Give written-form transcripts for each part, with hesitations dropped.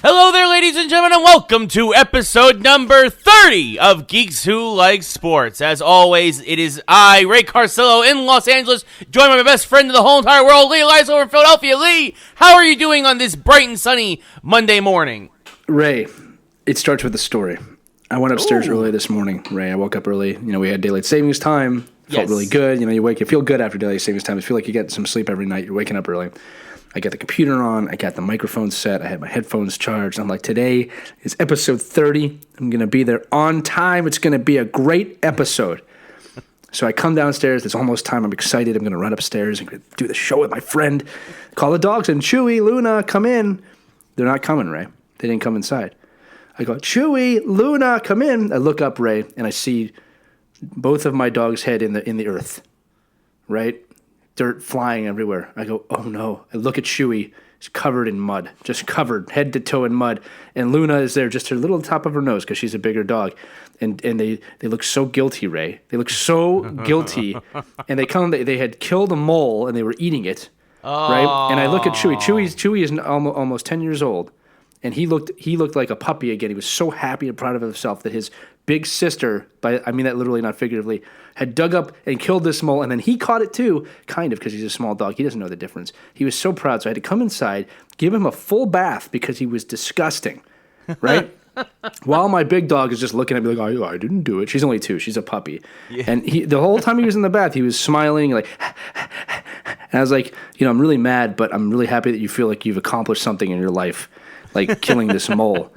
Hello there, ladies and gentlemen, and welcome to episode number 30 of Geeks Who Like Sports. As always, it is I, Ray Carcillo, in Los Angeles, joined by my best friend in the whole entire world, Lee Elias, over in Philadelphia. Lee, how are you doing on this bright and sunny Monday morning? Ray, it starts with a story. I went upstairs early this morning, Ray. I woke up early. You know, we had daylight savings time. Felt really good. You know, you feel good after daylight savings time. You feel like you get some sleep every night. You're waking up early. I got the computer on. I got the microphone set. I had my headphones charged. I'm like, today is episode 30. I'm going to be there on time. It's going to be a great episode. So I come downstairs. It's almost time. I'm excited. I'm going to run upstairs and do the show with my friend. Call the dogs and Chewy, Luna, come in. They're not coming, Ray. They didn't come inside. I go, Chewy, Luna, come in. I look up, Ray, and I see both of my dogs' head in the earth, right? Dirt flying everywhere. I go, oh no. I look at Chewy. He's covered in mud, just covered head to toe in mud. And Luna is there, just her little top of her nose because she's a bigger dog. And they look so guilty, Ray. They look so guilty. And they had killed a mole and they were eating it, right? And I look at Chewy. Chewy is almost 10 years old. And he looked like a puppy again. He was so happy and proud of himself that his big sister, I mean that literally, not figuratively, had dug up and killed this mole, and then he caught it too, kind of, because he's a small dog. He doesn't know the difference. He was so proud, so I had to come inside, give him a full bath because he was disgusting, right? While my big dog is just looking at me like, oh, I didn't do it. She's only 2. She's a puppy. Yeah. And the whole time he was in the bath, he was smiling, like, and I was like, you know, I'm really mad, but I'm really happy that you feel like you've accomplished something in your life, like killing this mole.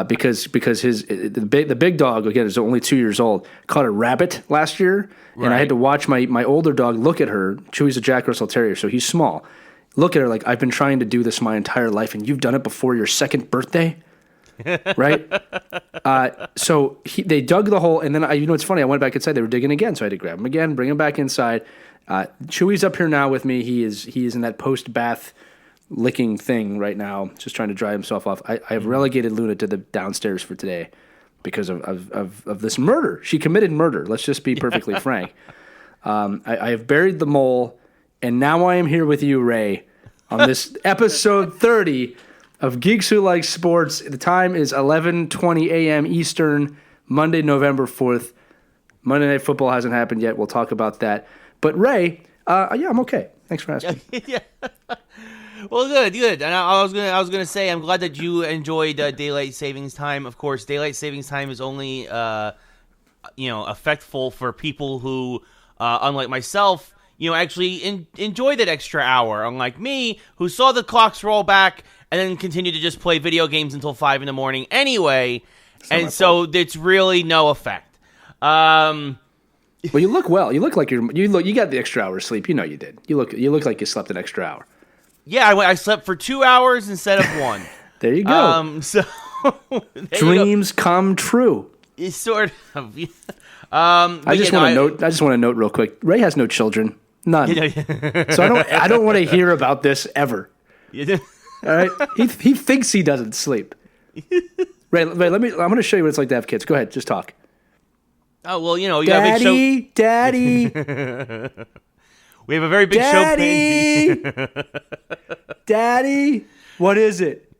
Because the big dog, again, is only 2 years old, caught a rabbit last year, and I had to watch my older dog look at her. Chewy's a Jack Russell Terrier, so he's small. Look at her like, I've been trying to do this my entire life, and you've done it before your second birthday, right? So they dug the hole, and then you know what's funny? I went back inside. They were digging again, so I had to grab him again, bring him back inside. Chewy's up here now with me. He is in that post-bath licking thing right now, just trying to dry himself off. I have relegated Luna to the downstairs for today because of this murder. She committed murder. Let's just be perfectly frank. I have buried the mole, and now I am here with you, Ray, on this episode 30 of Geeks Who Like Sports. The time is 11:20 a.m. Eastern, Monday, November 4th. Monday Night Football hasn't happened yet. We'll talk about that. But Ray, yeah, I'm okay. Thanks for asking. Yeah. Well, good. And I was gonna say, I'm glad that you enjoyed daylight savings time. Of course, daylight savings time is only effectful for people who, unlike myself, actually enjoy that extra hour. Unlike me, who saw the clocks roll back and then continued to just play video games until 5 a.m. anyway, and so it's really no effect. Well, you look well. You look like you got the extra hour of sleep. You know you did. You look like you slept an extra hour. Yeah, I slept for 2 hours instead of 1. There you go. Dreams come true. It's sort of. I just want to note real quick. Ray has no children, none. So I don't want to hear about this ever. All right, he thinks he doesn't sleep. Ray, I'm going to show you what it's like to have kids. Go ahead, just talk. Oh well, you Daddy, have Daddy. We have a very big Daddy! show. Daddy, what is it?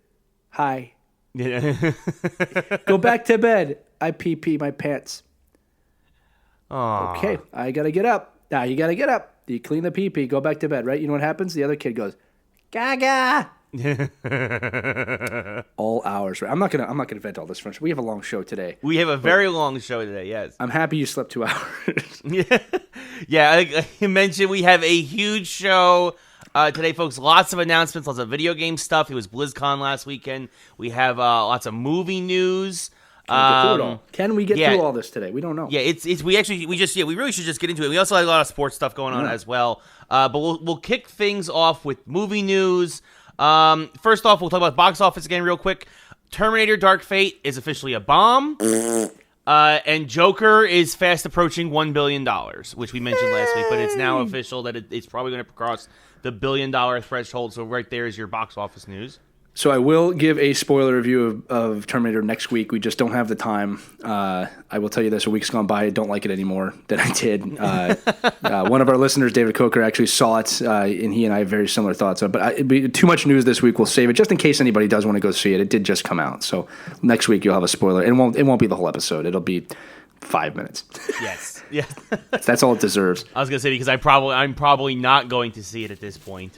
Hi. Go back to bed. I pee my pants. Aww. Okay, I gotta get up. Now you gotta get up. You clean the pee. Go back to bed, right? You know what happens? The other kid goes, Gaga. All hours. Right? I'm not gonna vent all this, French. We have a long show today. We have a very long show today. Yes. I'm happy you slept 2 hours. Yeah. Like you mentioned, we have a huge show today, folks. Lots of announcements, lots of video game stuff. It was BlizzCon last weekend. We have lots of movie news. Can we get through all this today? We don't know. Yeah, we really should just get into it. We also have a lot of sports stuff going on as well. But we'll kick things off with movie news. First off, we'll talk about box office again real quick. Terminator Dark Fate is officially a bomb. And Joker is fast approaching $1 billion, which we mentioned last week, but it's now official that it's probably going to cross the $1 billion threshold. So right there is your box office news. So I will give a spoiler review of Terminator next week. We just don't have the time. I will tell you this: a week's gone by, I don't like it anymore than I did. One of our listeners, David Coker, actually saw it, and he and I have very similar thoughts. But it'd be too much news this week. We'll save it just in case anybody does want to go see it. It did just come out, so next week you'll have a spoiler. It won't be the whole episode. It'll be 5 minutes. Yes, yeah. That's all it deserves. I was gonna say because I'm probably not going to see it at this point.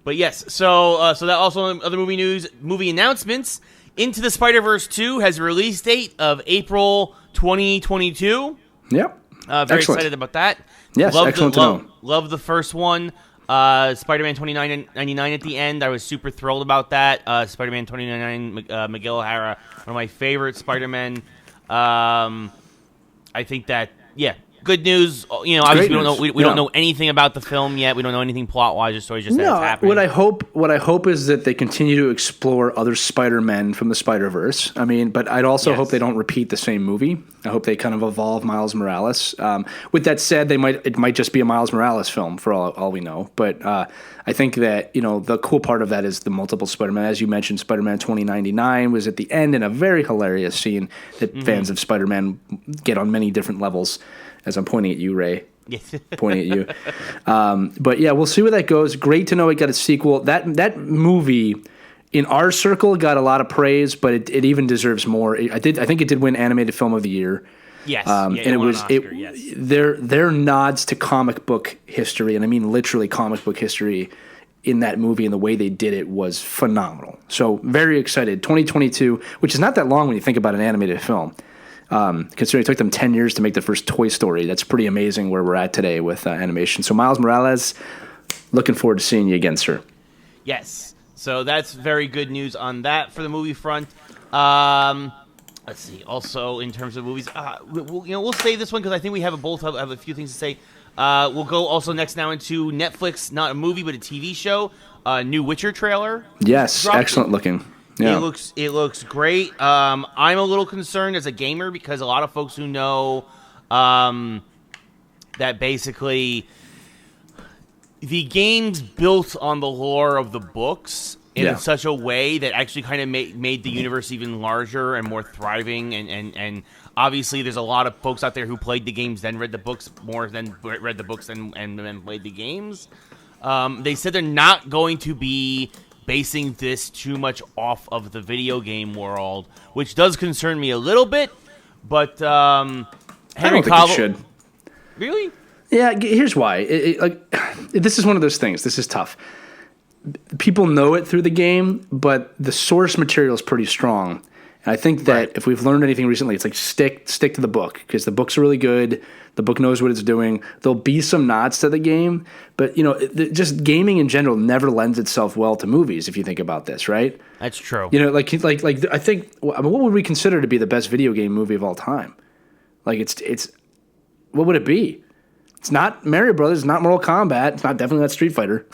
But yes, so that also other movie news, movie announcements. Into the Spider-Verse 2 has a release date of April 2022. Yep. Very excited about that. Yes, excellent to know. Love the first one. Spider-Man 2999 at the end. I was super thrilled about that. Spider-Man 2999, Miguel O'Hara, one of my favorite Spider-Men. I think that, yeah. Good news. You know, obviously we don't know anything about the film yet. We don't know anything plot wise or story. Just that it's happening. What I hope is that they continue to explore other Spider-Men from the Spider-Verse. I mean, but I'd also hope they don't repeat the same movie. I hope they kind of evolve Miles Morales. With that said, it might just be a Miles Morales film for all we know. But I think that the cool part of that is the multiple Spider-Man. As you mentioned, Spider-Man 2099 was at the end in a very hilarious scene that fans of Spider-Man get on many different levels. As I'm pointing at you, Ray. Yes. Pointing at you. But yeah, we'll see where that goes. Great to know it got a sequel. That movie, in our circle, got a lot of praise, but it even deserves more. I think it did win Animated Film of the Year. Yes. And it was Oscar, yes. Their nods to comic book history, and I mean literally comic book history, in that movie and the way they did it was phenomenal. So very excited. 2022, which is not that long when you think about an animated film. Considering it took them 10 years to make the first Toy Story. That's pretty amazing where we're at today with animation. So Miles Morales, looking forward to seeing you again, sir. Yes. So that's very good news on that for the movie front. Let's see. Also, in terms of movies, we'll save this one because I think we have both have a few things to say. We'll go also next now into Netflix, not a movie but a TV show. New Witcher trailer. Yes, excellent looking. Yeah. It looks great. I'm a little concerned as a gamer because a lot of folks who know that basically the game's built on the lore of the books in such a way that actually kind of made the universe even larger and more thriving. And obviously there's a lot of folks out there who played the games then read the books more than read the books and then played the games. They said they're not going to be basing this too much off of the video game world, which does concern me a little bit. But Henry Cavill should. Really? Yeah. Here's why. This is one of those things. This is tough. People know it through the game, but the source material is pretty strong. And I think that if we've learned anything recently, it's like stick to the book because the book's really good. The book knows what it's doing. There'll be some nods to the game, but just gaming in general never lends itself well to movies. If you think about this, right? That's true. Like I think what would we consider to be the best video game movie of all time? Like it's what would it be? It's not Mario Brothers. It's not Mortal Kombat. It's definitely not Street Fighter.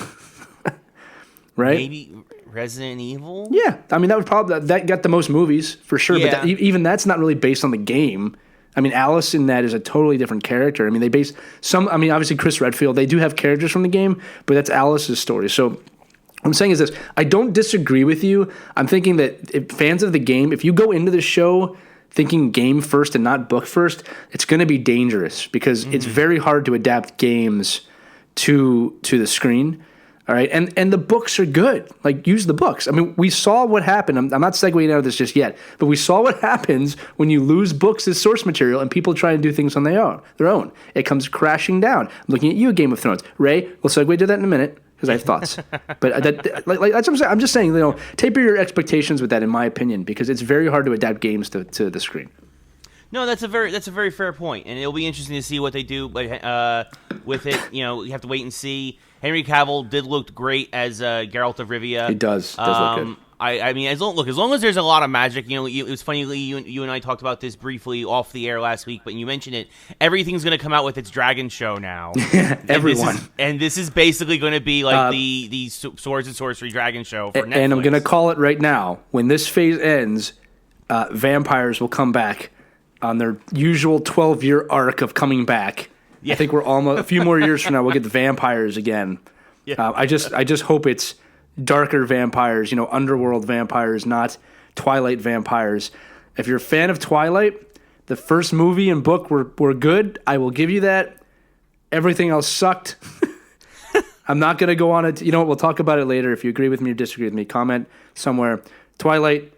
Right? Maybe Resident Evil? Yeah. I mean, that would probably that got the most movies for sure, but even that's not really based on the game. I mean, Alice in that is a totally different character. I mean, they base obviously Chris Redfield, they do have characters from the game, but that's Alice's story. So what I'm saying is this, I don't disagree with you. I'm thinking that if fans of the game, if you go into the show thinking game first and not book first, it's going to be dangerous because it's very hard to adapt games to the screen. All right, and the books are good. Like, use the books. I mean, we saw what happened. I'm not segueing out of this just yet, but we saw what happens when you lose books as source material and people try to do things on their own. It comes crashing down. I'm looking at you, Game of Thrones. Ray, we'll segue to that in a minute because I have thoughts. But that's what I'm saying. I'm just saying, taper your expectations with that, in my opinion, because it's very hard to adapt games to the screen. No, that's a very fair point, and it'll be interesting to see what they do with it. You have to wait and see. Henry Cavill did look great as Geralt of Rivia. He does look good. I mean, as long as there's a lot of magic, it was funny, Lee, you and I talked about this briefly off the air last week, but you mentioned it. Everything's going to come out with its dragon show now. Everyone. And this is basically going to be like the Swords and Sorcery dragon show for Netflix. And I'm going to call it right now. When this phase ends, vampires will come back on their usual 12-year arc of coming back. Yeah. I think we're almost a few more years from now. We'll get the vampires again. Yeah. I just hope it's darker vampires, underworld vampires, not Twilight vampires. If you're a fan of Twilight, the first movie and book were good. I will give you that. Everything else sucked. I'm not going to go on it. You know what? We'll talk about it later. If you agree with me or disagree with me, comment somewhere. Twilight.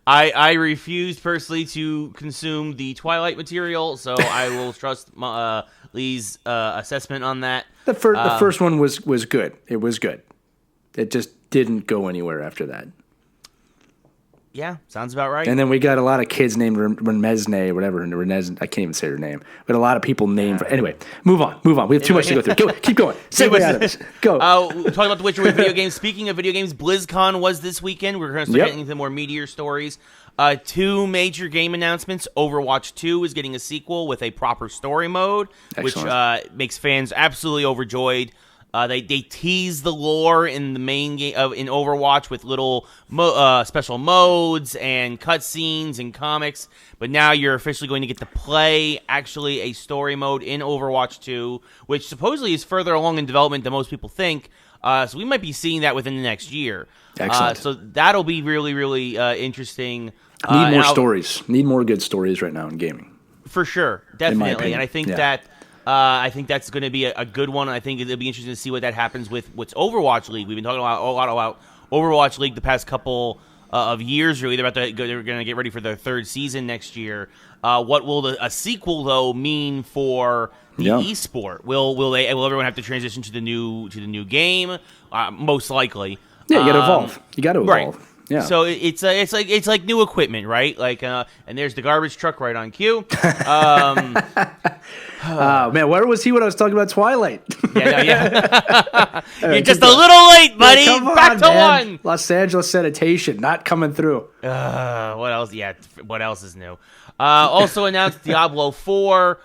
I refuse personally to consume the Twilight material, so I will trust Lee's assessment on that. The first one was good. It was good. It just didn't go anywhere after that. Yeah, sounds about right. And then we got a lot of kids named Remesne or whatever. I can't even say her name. But a lot of people named. Anyway, move on. We have too much to go through. Keep going. Segue out of this. Go. Talking about the Witcher with video games. Speaking of video games, BlizzCon was this weekend. We're going to start getting into more meteor stories. 2 major game announcements. Overwatch 2 is getting a sequel with a proper story mode, Excellent. Which makes fans absolutely overjoyed. They tease the lore in the main game in Overwatch with little special modes and cutscenes and comics, but now you're officially going to get to play actually a story mode in Overwatch 2, which supposedly is further along in development than most people think. So we might be seeing that within the next year. Excellent. So that'll be really, really interesting. Need more stories. Need more good stories right now in gaming. For sure, definitely, and I think that. I think that's going to be a good one. I think it'll be interesting to see what that happens with what's Overwatch League. We've been talking a lot about Overwatch League the past couple of years. Really, they're going to get ready for their 3rd season next year. What will a sequel though mean for the esport? Will everyone have to transition to the new game? Most likely. Yeah, you got to evolve. You got to evolve. Right. Yeah. So it's like new equipment, right? Like, and there's the garbage truck right on cue. Man, where was he when I was talking about Twilight? Yeah. You're just a little late, buddy. Yeah, Back to man. 1. Los Angeles sanitation not coming through. What else? Yeah, what else is new? Also announced Diablo 4.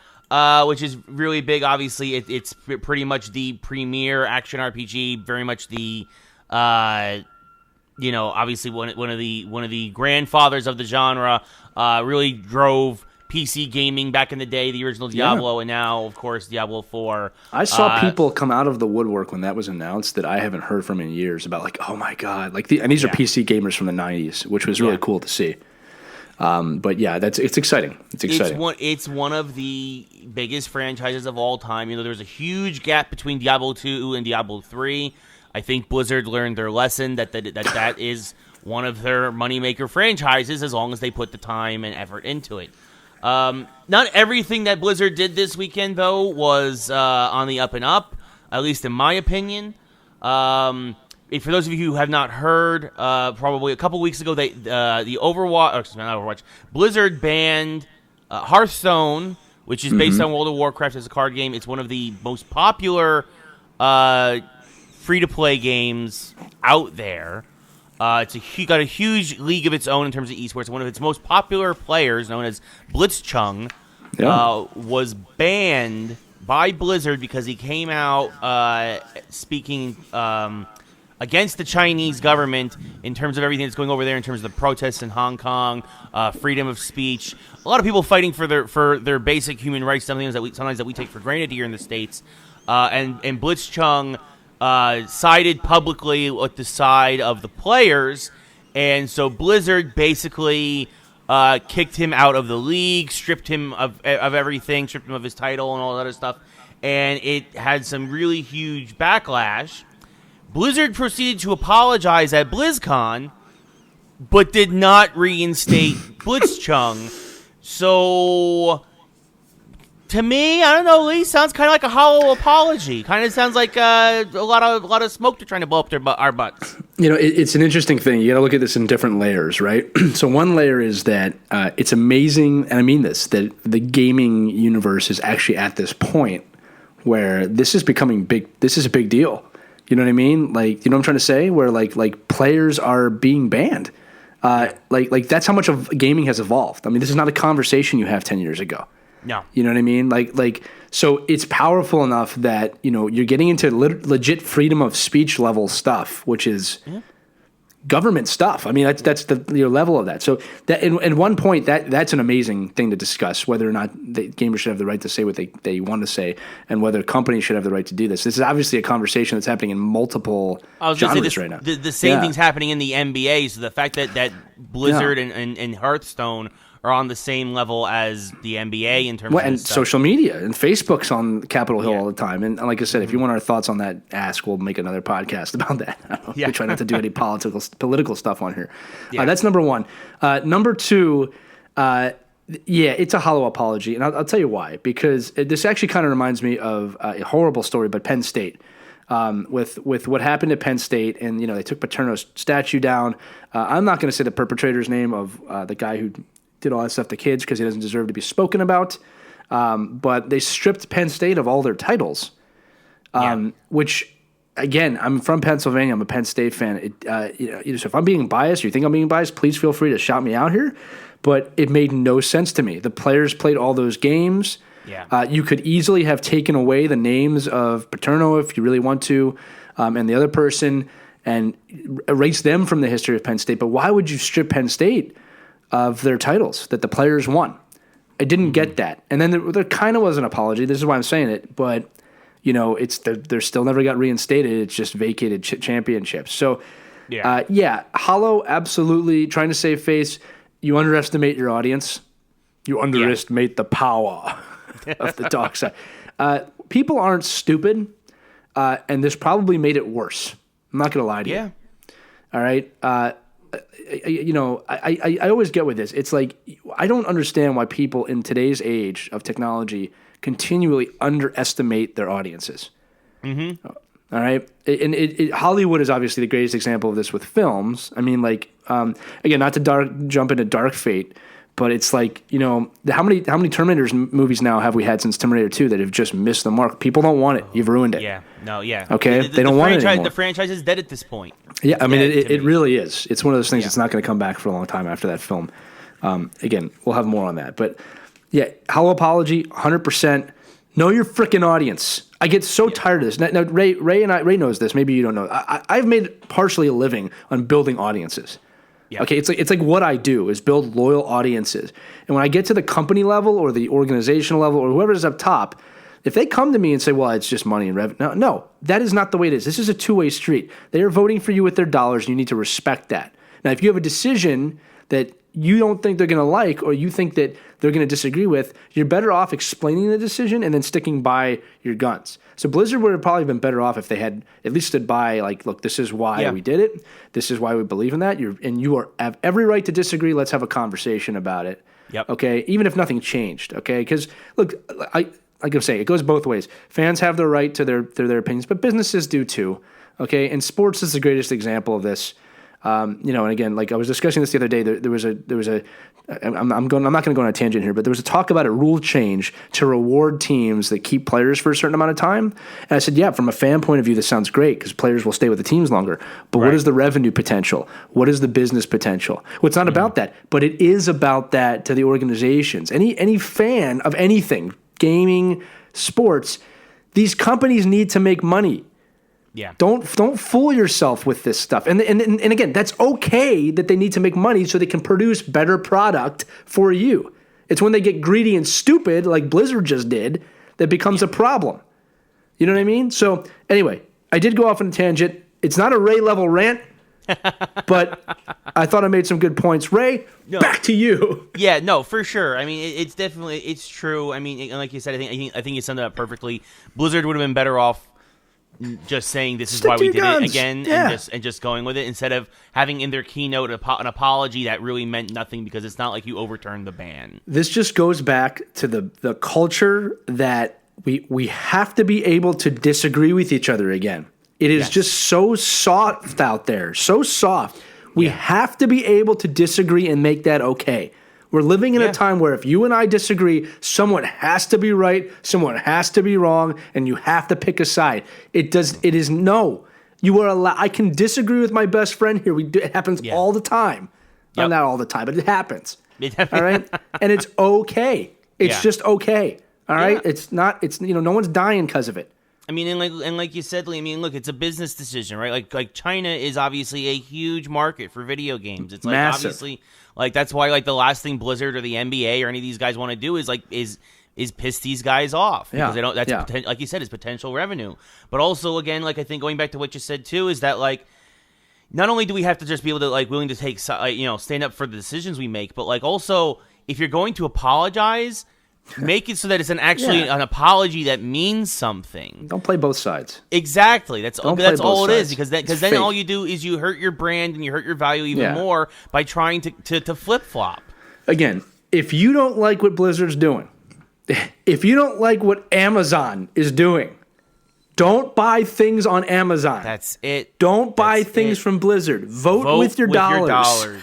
Which is really big. Obviously, it's pretty much the premier action RPG. Very much the, obviously one of the grandfathers of the genre. Really drove PC gaming back in the day. The original Diablo, and now, of course, Diablo 4. I saw people come out of the woodwork when that was announced that I haven't heard from in years about oh my god, and these are PC gamers from the 90s, which was really cool to see. But yeah, it's exciting. It's exciting. It's one of the biggest franchises of all time. There's a huge gap between Diablo 2 and Diablo 3. I think Blizzard learned their lesson that is one of their moneymaker franchises as long as they put the time and effort into it. Not everything that Blizzard did this weekend, though, was on the up and up, at least in my opinion. For those of you who have not heard, probably a couple weeks ago, Blizzard banned Hearthstone, which is based on World of Warcraft as a card game. It's one of the most popular free-to-play games out there. It's got a huge league of its own in terms of esports. One of its most popular players, known as Blitzchung, was banned by Blizzard because he came out speaking against the Chinese government in terms of everything that's going over there, in terms of the protests in Hong Kong, freedom of speech. A lot of people fighting for their basic human rights, sometimes that we take for granted here in the States. And Blitzchung sided publicly with the side of the players, and so Blizzard basically kicked him out of the league, stripped him of everything, stripped him of his title and all that other stuff, and it had some really huge backlash. Blizzard proceeded to apologize at BlizzCon, but did not reinstate Blitzchung. So, to me, I don't know, Lee, sounds kind of like a hollow apology. Kind of sounds like a lot of smoke they're trying to blow up our butts. It's an interesting thing. You got to look at this in different layers, right? So one layer is that it's amazing, and I mean this, that the gaming universe is actually at this point where this is becoming big. This is a big deal. You know what I mean? Like, you know what I'm trying to say? Where like players are being banned. Like that's how much of gaming has evolved. I mean, this is not a conversation you have 10 years ago. No. You know what I mean? Like so it's powerful enough that, you're getting into legit freedom of speech level stuff, which is government stuff. I mean, that's the level of that. So that at one point that's an amazing thing to discuss, whether or not the gamers should have the right to say what they want to say, and whether companies should have the right to do this. This is obviously a conversation that's happening in multiple genres right now. The same thing's happening in the NBA. So the fact that Blizzard and Hearthstone are on the same level as the NBA in terms of and stuff. Social media, and Facebook's on Capitol Hill all the time. And like I said, if you want our thoughts on that, we'll make another podcast about that. We try not to do any political stuff on here. That's number one. Number two, it's a hollow apology, and I'll tell you why. Because this actually kind of reminds me of a horrible story, but Penn State. With what happened at Penn State, and they took Paterno's statue down. I'm not going to say the perpetrator's name of the guy who did all that stuff to kids because he doesn't deserve to be spoken about. But they stripped Penn State of all their titles, which, again, I'm from Pennsylvania. I'm a Penn State fan. So if I'm being biased, or you think I'm being biased, please feel free to shout me out here. But it made no sense to me. The players played all those games. You could easily have taken away the names of Paterno if you really want to, and the other person, and erase them from the history of Penn State. But why would you strip Penn State of their titles that the players won? I didn't get that. And then there kind of was an apology. This is why I'm saying it. But, they're still never got reinstated. It's just vacated championships. So, hollow, absolutely. Trying to save face. You underestimate your audience. You underestimate the power of the dark side. People aren't stupid, and this probably made it worse. I'm not going to lie to you. All right? I always get with this. It's like, I don't understand why people in today's age of technology continually underestimate their audiences. Mm-hmm. All right? And Hollywood is obviously the greatest example of this with films. I mean, again, not to jump into Dark Fate, but it's like, how many Terminator movies now have we had since Terminator 2 that have just missed the mark? People don't want it. You've ruined it. Okay? They don't want it anymore. The franchise is dead at this point. Yeah, I mean, it really is. It's one of those things that's not going to come back for a long time after that film. Again, we'll have more on that. But, hollow apology, 100%. Know your freaking audience. I get so tired of this. Now, Ray knows this. Maybe you don't know. I've made partially a living on building audiences. Yeah. Okay, it's like what I do is build loyal audiences. And when I get to the company level or the organizational level or whoever's up top, if they come to me and say, well, it's just money and revenue. No, that is not the way it is. This is a two-way street. They are voting for you with their dollars, and you need to respect that. Now, if you have a decision that you don't think they're going to like or you think that they're going to disagree with, you're better off explaining the decision and then sticking by your guns. So Blizzard would have probably been better off if they had at least stood by, look, this is why we did it. This is why we believe in that. You have every right to disagree. Let's have a conversation about it. Yep. Okay, even if nothing changed. Okay, because look, like I'm saying, it goes both ways. Fans have their right to their opinions, but businesses do too. Okay, and sports is the greatest example of this. And again, like I was discussing this the other day, there was a I'm not going to go on a tangent here, but there was a talk about a rule change to reward teams that keep players for a certain amount of time. And I said, yeah, from a fan point of view, this sounds great because players will stay with the teams longer. But what is the revenue potential? What is the business potential? Well, it's not about that, but it is about that to the organizations. Any fan of anything, gaming, sports, these companies need to make money. Yeah. Don't fool yourself with this stuff. And again, that's okay that they need to make money so they can produce better product for you. It's when they get greedy and stupid, like Blizzard just did, that becomes a problem. You know what I mean? So anyway, I did go off on a tangent. It's not a Ray level rant, but I thought I made some good points. Ray, back to you. Yeah, no, for sure. I mean, it's true. I mean, like you said, I think you summed it up perfectly. Blizzard would have been better off just saying this is why we did it again, and just going with it instead of having in their keynote an apology that really meant nothing because it's not like you overturned the ban. This just goes back to the culture that we have to be able to disagree with each other again. It is just so soft out there, so soft. We have to be able to disagree and make that okay. We're living in a time where if you and I disagree, someone has to be right, someone has to be wrong, and you have to pick a side. It is no. You are allowed. I can disagree with my best friend here. It happens all the time. Well, not all the time, but it happens. All right, and it's okay. It's just okay. All right, it's not. It's no one's dying because of it. I mean, and like you said, Lee, I mean, look, it's a business decision, right? Like China is obviously a huge market for video games. It's like Massive. obviously like that's why like the last thing Blizzard or the NBA or any of these guys want to do is like is piss these guys off because they don't. That's like you said, it's potential revenue. But also, again, like I think going back to what you said too is that like not only do we have to just be able to like willing to take stand up for the decisions we make, but like also if you're going to apologize, make it so that it's an apology that means something. Don't play both sides. Exactly. That's all it is because then fake. all you do is you hurt your brand and you hurt your value even more by trying to flip flop. Again, if you don't like what Blizzard's doing, if you don't like what Amazon is doing, don't buy things on Amazon. That's it. Don't buy things from Blizzard. Vote with your dollars.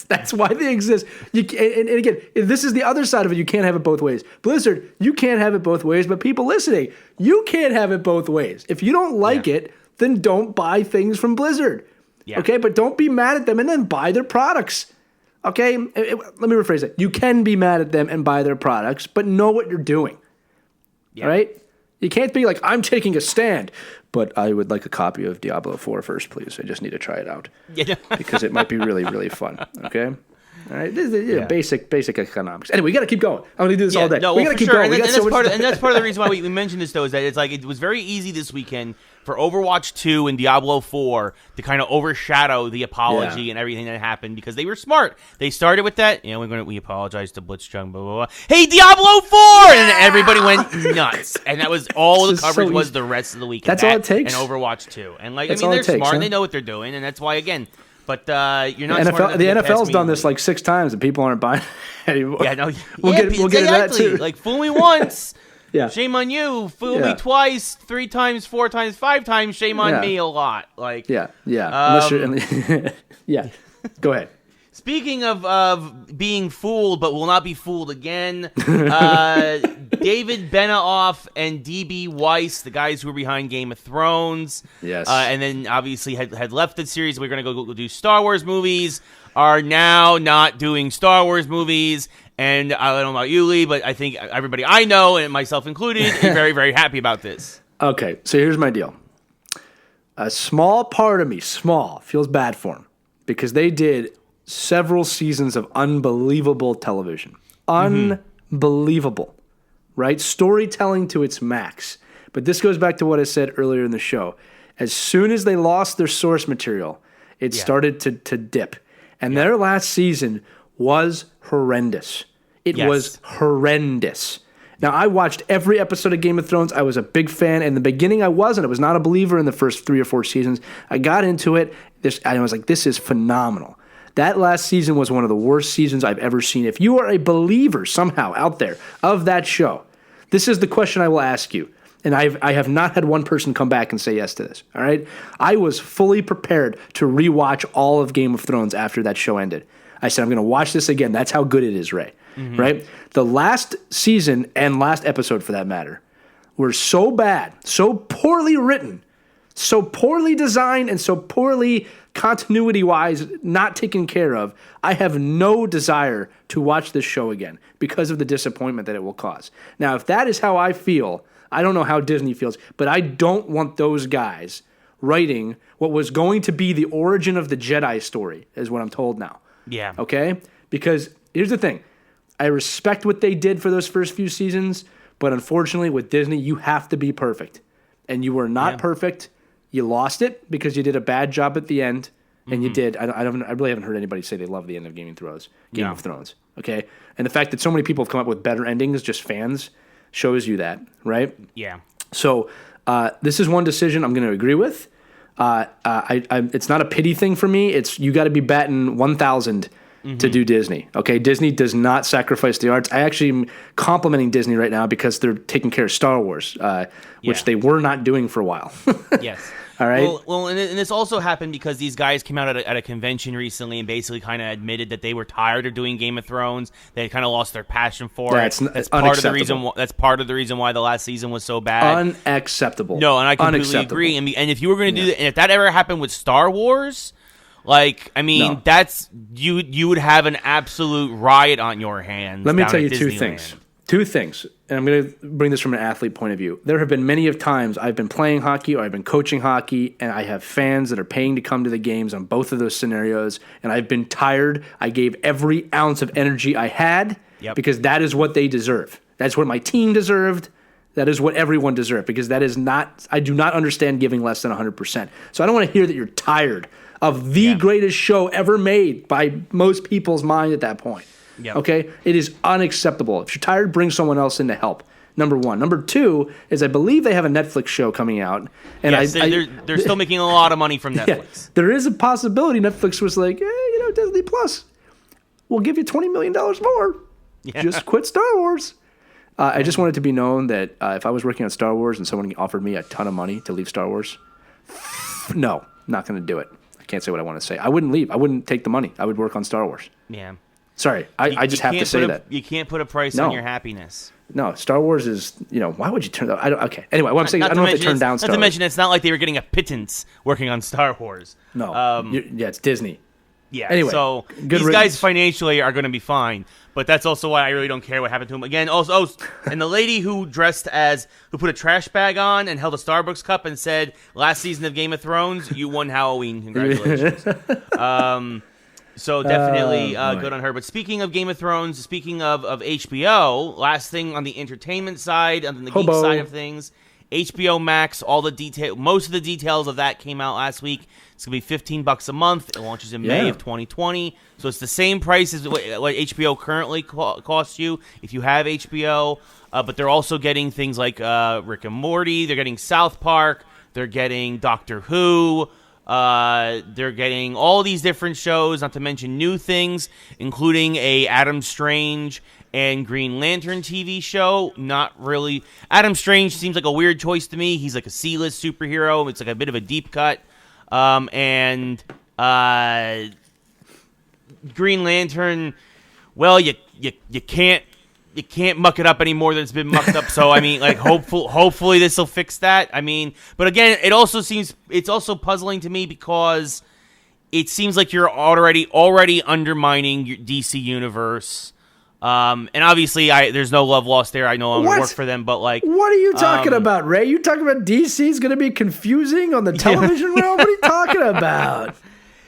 That's why they exist. And again, this is the other side of it. You can't have it both ways. Blizzard, you can't have it both ways, but people listening, you can't have it both ways. If you don't like it, then don't buy things from Blizzard. Yeah. Okay, but don't be mad at them and then buy their products. Okay, let me rephrase it. You can be mad at them and buy their products, but know what you're doing. Yeah. All right? You can't be like, I'm taking a stand, but I would like a copy of Diablo 4 first, please. I just need to try it out. Yeah. Because it might be really, really fun. Okay? All right? This is basic economics. Anyway, we got to keep going. I'm going to do this all day. No, we got to keep going. And that's part of the reason why we mentioned this, though, is that it's like it was very easy this weekend for Overwatch 2 and Diablo 4 to kind of overshadow the apology and everything that happened because they were smart. They started with that, we apologize to Blitzchung, blah, blah, blah. Hey, Diablo 4! And everybody went nuts. And that was all the coverage was the rest of the weekend. That's all it takes. And Overwatch 2. And they're smart and they know what they're doing, and that's why, again, but you're not smart. The NFL's done this like 6 times and people aren't buying it anymore. Yeah, no. We'll get into that too. Like, fool me once. Yeah. Shame on you. Fool me twice, 3 times, 4 times, 5 times. Shame on me a lot. Like Unless you're yeah. Go ahead. Speaking of being fooled, but will not be fooled again. David Benioff and D.B. Weiss, the guys who were behind Game of Thrones, and then obviously had left the series. We're going to go do Star Wars movies. Are now not doing Star Wars movies. And I don't know about you, Lee, but I think everybody I know, and myself included, is very, very happy about this. Okay, so here's my deal. A small part of me, feels bad for them because they did several seasons of unbelievable television. Unbelievable, right? Storytelling to its max. But this goes back to what I said earlier in the show. As soon as they lost their source material, it started to dip. And their last season was horrendous. It was horrendous. Now, I watched every episode of Game of Thrones. I was a big fan. In the beginning, I wasn't. I was not a believer in the first 3 or 4 seasons. I got into it. I was like, this is phenomenal. That last season was one of the worst seasons I've ever seen. If you are a believer somehow out there of that show, this is the question I will ask you. And I have not had one person come back and say yes to this. All right? I was fully prepared to rewatch all of Game of Thrones after that show ended. I said, I'm going to watch this again. That's how good it is, Ray. Right? The last season and last episode, for that matter, were so bad, so poorly written, so poorly designed, and so poorly continuity-wise not taken care of. I have no desire to watch this show again because of the disappointment that it will cause. Now, if that is how I feel, I don't know how Disney feels, but I don't want those guys writing what was going to be the origin of the Jedi story, is what I'm told now. Yeah. Okay? Because here's the thing. I respect what they did for those first few seasons, but unfortunately with Disney, you have to be perfect. And you were not perfect. You lost it because you did a bad job at the end, and you did. I really haven't heard anybody say they love the end of Game of Thrones. Okay? And the fact that so many people have come up with better endings, just fans, shows you that, right? Yeah. So this is one decision I'm going to agree with. It's not a pity thing for me. It's you got to be batting 1,000 to do Disney. Okay, Disney does not sacrifice the arts. I actually am complimenting Disney right now because they're taking care of Star Wars, which they were not doing for a while. Yes. All right. Well, and this also happened because these guys came out at a convention recently and basically kind of admitted that they were tired of doing Game of Thrones. They kind of lost their passion for it. That's part of the reason. That's part of the reason why the last season was so bad. Unacceptable. No, and I completely agree. And if you were going to do that, and if that ever happened with Star Wars, that's you would have an absolute riot on your hands. Let me tell you 2 things. Two things, and I'm going to bring this from an athlete point of view. There have been many of times I've been playing hockey or I've been coaching hockey, and I have fans that are paying to come to the games on both of those scenarios, and I've been tired. I gave every ounce of energy I had because that is what they deserve. That's what my team deserved. That is what everyone deserved, because that is not – I do not understand giving less than 100%. So I don't want to hear that you're tired of the greatest show ever made by most people's mind at that point. Yep. Okay? It is unacceptable. If you're tired, bring someone else in to help. Number one. Number two is I believe they have a Netflix show coming out. And yes, they're still making a lot of money from Netflix. Yeah, there is a possibility Netflix was like, Disney Plus, we'll give you $20 million more. Yeah. Just quit Star Wars. I just want it to be known that if I was working on Star Wars and someone offered me a ton of money to leave Star Wars, no, not going to do it. I can't say what I want to say. I wouldn't leave. I wouldn't take the money. I would work on Star Wars. Yeah. Sorry, I just have to say that. You can't put a price on your happiness. No, Star Wars is, why would you turn that? Okay. Anyway, what I'm saying, I don't know if they turned down Star Wars. Not to mention, it's not like they were getting a pittance working on Star Wars. No. It's Disney. Yeah. Anyway, so these guys financially are going to be fine, but that's also why I really don't care what happened to them. Again, also, and the lady who put a trash bag on and held a Starbucks cup and said, "Last season of Game of Thrones, you won Halloween. Congratulations." So definitely good on her. But speaking of Game of Thrones, speaking of HBO, last thing on the entertainment side, on the geek side of things, HBO Max, most of the details of that came out last week. It's going to be $15 a month. It launches in May of 2020. So it's the same price as what HBO currently costs you if you have HBO. But they're also getting things like Rick and Morty. They're getting South Park. They're getting Doctor Who. They're getting all these different shows, not to mention new things, including a Adam Strange and Green Lantern TV show. Not really. Adam Strange seems like a weird choice to me. He's like a C-list superhero. It's like a bit of a deep cut. And Green Lantern, well, you can't muck it up any more than it's been mucked up. So I mean, like, hopefully this will fix that. I mean, but again, it's also puzzling to me because it seems like you're already undermining your DC universe. And obviously, there's no love lost there. I know I'm gonna work for them, but like, what are you talking about, Ray? You talking about DC's going to be confusing on the television realm? What are you talking about?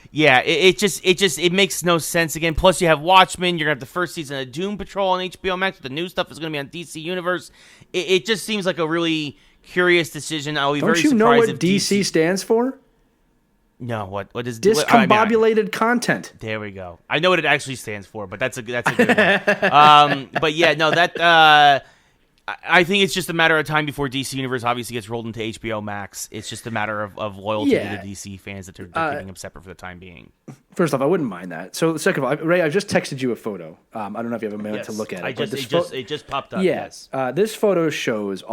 Yeah, it makes no sense again. Plus, you have Watchmen. You're gonna have the first season of Doom Patrol on HBO Max. The new stuff is gonna be on DC Universe. It just seems like a really curious decision. I'll be very surprised. Don't you know what DC stands for? No, what is discombobulated content? There we go. I know what it actually stands for, but that's a good one. But yeah, no, that I think it's just a matter of time before DC Universe obviously gets rolled into HBO Max. It's just a matter of loyalty to the DC fans that they're keeping them separate for the time being. First off, I wouldn't mind that. So second of all, Ray, I've just texted you a photo. I don't know if you have a minute to look at it. It just popped up. Yes, this photo shows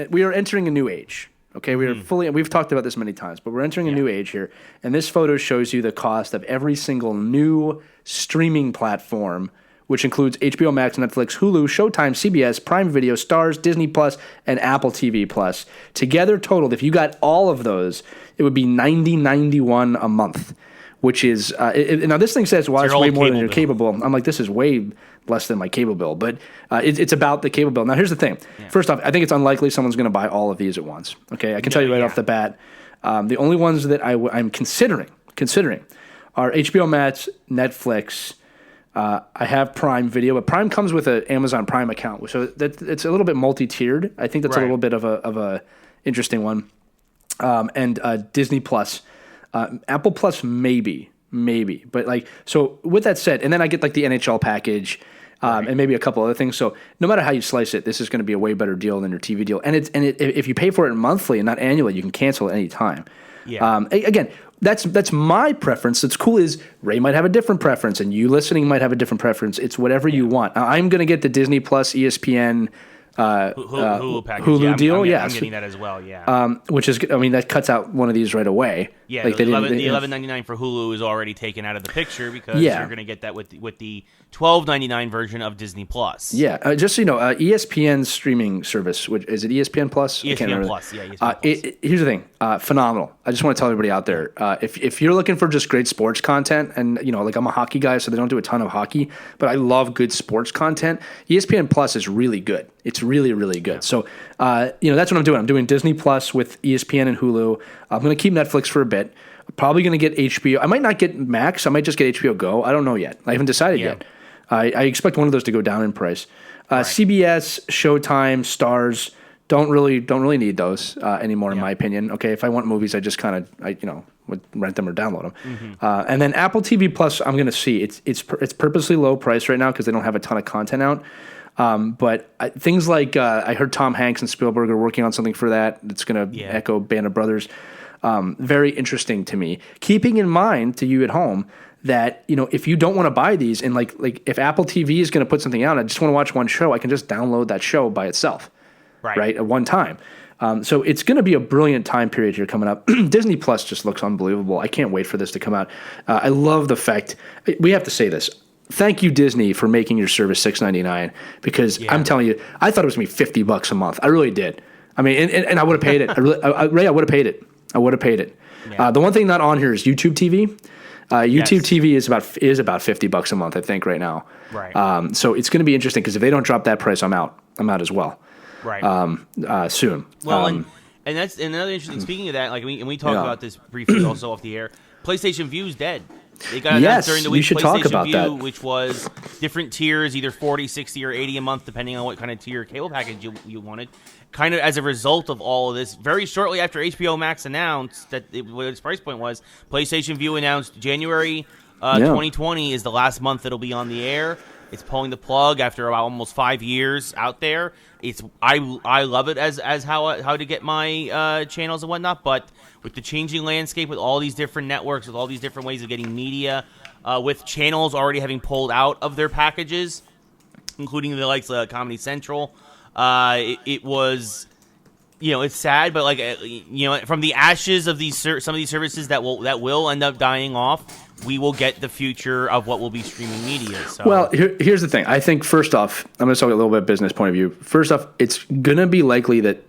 we are entering a new age. Okay, we've talked about this many times, but we're entering a new age here. And this photo shows you the cost of every single new streaming platform, which includes HBO Max, Netflix, Hulu, Showtime, CBS, Prime Video, Stars, Disney Plus, and Apple TV Plus. Together totaled, if you got all of those, it would be $90.91 a month, which is now this thing says, well, it's way more than your cable bill. I'm like, this is way less than my cable bill, but it's about the cable bill. Now, here's the thing. Yeah. First off, I think it's unlikely someone's going to buy all of these at once. Okay, I can tell you right off the bat. The only ones that I'm considering are HBO Max, Netflix. I have Prime Video, but Prime comes with an Amazon Prime account, so it's a little bit multi-tiered. I think that's a little bit of a interesting one. And Disney Plus, Apple Plus, maybe, but like, so with that said, and then I get like the NHL package. And maybe a couple other things. So no matter how you slice it, this is going to be a way better deal than your TV deal. And if you pay for it monthly and not annually, you can cancel at any time. Yeah. Again, that's my preference. What's cool is Ray might have a different preference, and you listening might have a different preference. It's whatever you want. I'm going to get the Disney Plus, ESPN, Hulu package. Hulu deal. I'm getting that as well. Which is, I mean, that cuts out one of these right away. Yeah, like the $11.99 for Hulu is already taken out of the picture because you're going to get that with the $12.99 version of Disney Plus. Yeah, just so you know, ESPN's streaming service, which is it ESPN Plus? ESPN Plus, yeah. ESPN Plus. Here's the thing, phenomenal. I just want to tell everybody out there, if you're looking for just great sports content, and like I'm a hockey guy, so they don't do a ton of hockey, but I love good sports content. ESPN Plus is really good. It's really, really good. Yeah. So, that's what I'm doing. I'm doing Disney Plus with ESPN and Hulu. I'm going to keep Netflix for a bit. I'm probably going to get HBO. I might not get Max. I might just get HBO Go. I don't know yet. I haven't decided yet. I expect one of those to go down in price. Right. CBS, Showtime, Stars don't really need those anymore, in my opinion. Okay, if I want movies, I just kind of would rent them or download them. Mm-hmm. And then Apple TV Plus, I'm going to see it's purposely low price right now because they don't have a ton of content out. But things like I heard Tom Hanks and Spielberg are working on something for that. It's going to echo Band of Brothers. Very interesting to me. Keeping in mind to you at home that if you don't want to buy these and like if Apple TV is going to put something out, I just want to watch one show, I can just download that show by itself, right at one time. So it's going to be a brilliant time period here coming up. Disney Plus just looks unbelievable. I can't wait for this to come out. I love the fact we have to say this. Thank you, Disney, for making your service $6.99 because I'm telling you, I thought it was going to be $50 a month. I really did. I mean, and I would have paid it. I would have paid it. I would have paid it. Yeah. The one thing not on here is YouTube TV. YouTube TV is about $50 a month, I think, right now. Right. So it's going to be interesting because if they don't drop that price, I'm out. I'm out as well. Right. Soon. Well, and that's another interesting. Speaking of that, like we talked about this briefly also off the air. PlayStation Vue is dead. They got announced during the week. You should talk about Vue, that. Which was different tiers, either 40, 60, or 80 a month, depending on what kind of tier cable package you wanted. Kind of as a result of all of this, very shortly after HBO Max announced that what its price point was, PlayStation Vue announced January 2020 is the last month it'll be on the air. It's pulling the plug after about almost 5 years out there. I love it as how to get my channels and whatnot, but with the changing landscape, with all these different networks, with all these different ways of getting media, with channels already having pulled out of their packages, including the likes of Comedy Central, it was, it's sad, but from the ashes of some of these services that will end up dying off, we will get the future of what will be streaming media. So. Well, here's the thing. I think, first off, I'm going to talk a little bit business point of view. First off, it's going to be likely that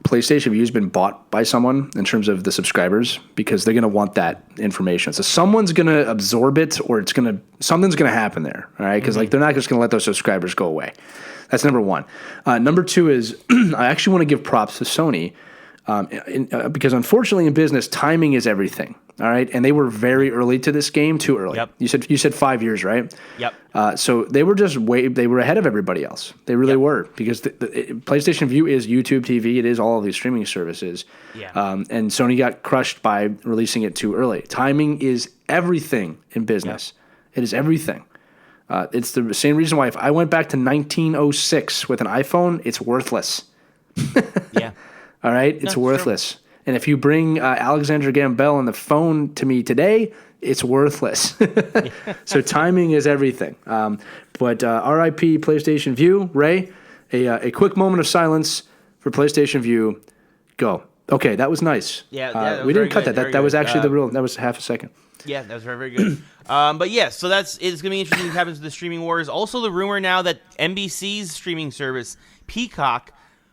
PlayStation Vue has been bought by someone in terms of the subscribers because they're going to want that information. So someone's going to absorb it or something's going to happen there, all right? Because they're not just going to let those subscribers go away. That's number one. Number two is I actually want to give props to Sony because unfortunately in business, timing is everything. All right, and they were very early to this game, too early. Yep. You said 5 years, right? Yep. So they were they were ahead of everybody else. They really were because the PlayStation Vue is YouTube TV. It is all of these streaming services. Yeah. And Sony got crushed by releasing it too early. Timing is everything in business. Yep. It is everything. It's the same reason why if I went back to 1906 with an iPhone, it's worthless. Yeah. All right, it's worthless. True. And if you bring Alexander Graham Bell on the phone to me today, it's worthless. So timing is everything. But RIP PlayStation Vue. Ray, a quick moment of silence for PlayStation Vue. Go. Okay, that was nice. Yeah, we didn't cut good, that. That was actually the real. That was half a second. Yeah, that was very, very good. But yeah, so it's going to be interesting what happens with the streaming wars. Also, the rumor now that NBC's streaming service, Peacock,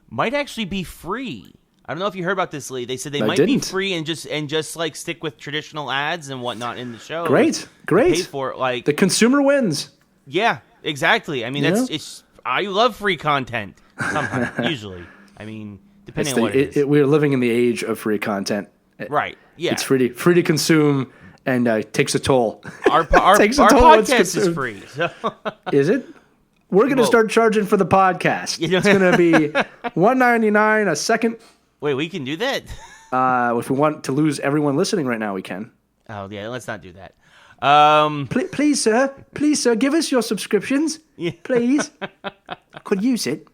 might actually be free. I don't know if you heard about this, Lee. They said they might be free and just like stick with traditional ads and whatnot in the show. Great. Pay for it, the consumer wins. Yeah, exactly. I mean, I love free content. Sometimes, usually. I mean, depending on what it is. We're living in the age of free content. Right. Yeah. It's free to consume and takes a toll. Our podcast is free. So. Is it? We're going to start charging for the podcast. It's going to be $1.99 a second. Wait, we can do that? If we want to lose everyone listening right now, we can. Oh, yeah, let's not do that. Please, sir, give us your subscriptions. Yeah. Please. I could use it.